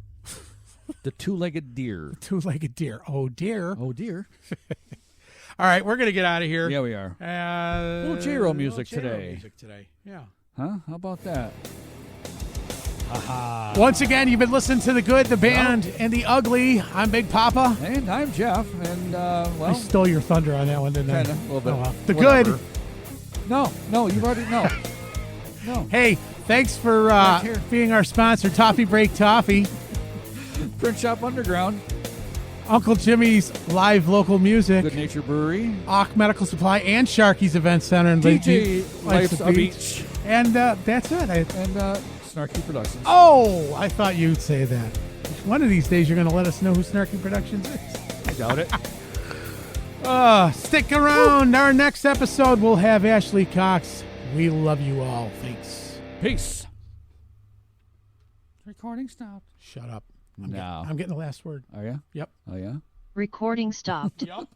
The two-legged deer. Two-legged deer. Oh, dear. Oh, dear. All right, we're going to get out of here. Yeah, we are. A little J-Ro music today. Yeah. Huh? How about that? Aha. Once again, you've been listening to The Good, The Band, and The Ugly. I'm Big Papa. And I'm Jeff. And, I stole your thunder on that one, didn't I? Kind of, a little bit. Oh, well. The Good, No, you've already no. Hey, thanks for being our sponsor, Toffee Break Toffee, Print Shop Underground, Uncle Jimmy's live local music, Good Nature Brewery, Auk Medical Supply, and Sharky's Event Center in DJ Life's a Beach. And that's it. And Snarky Productions. Oh, I thought you'd say that. One of these days, you're going to let us know who Snarky Productions is. I doubt it. Stick around. Our next episode, we'll have Ashley Cox. We love you all. Thanks. Peace. Recording stopped. Shut up. I'm getting the last word. Are you? Yep. Oh, yeah? Recording stopped. Yep.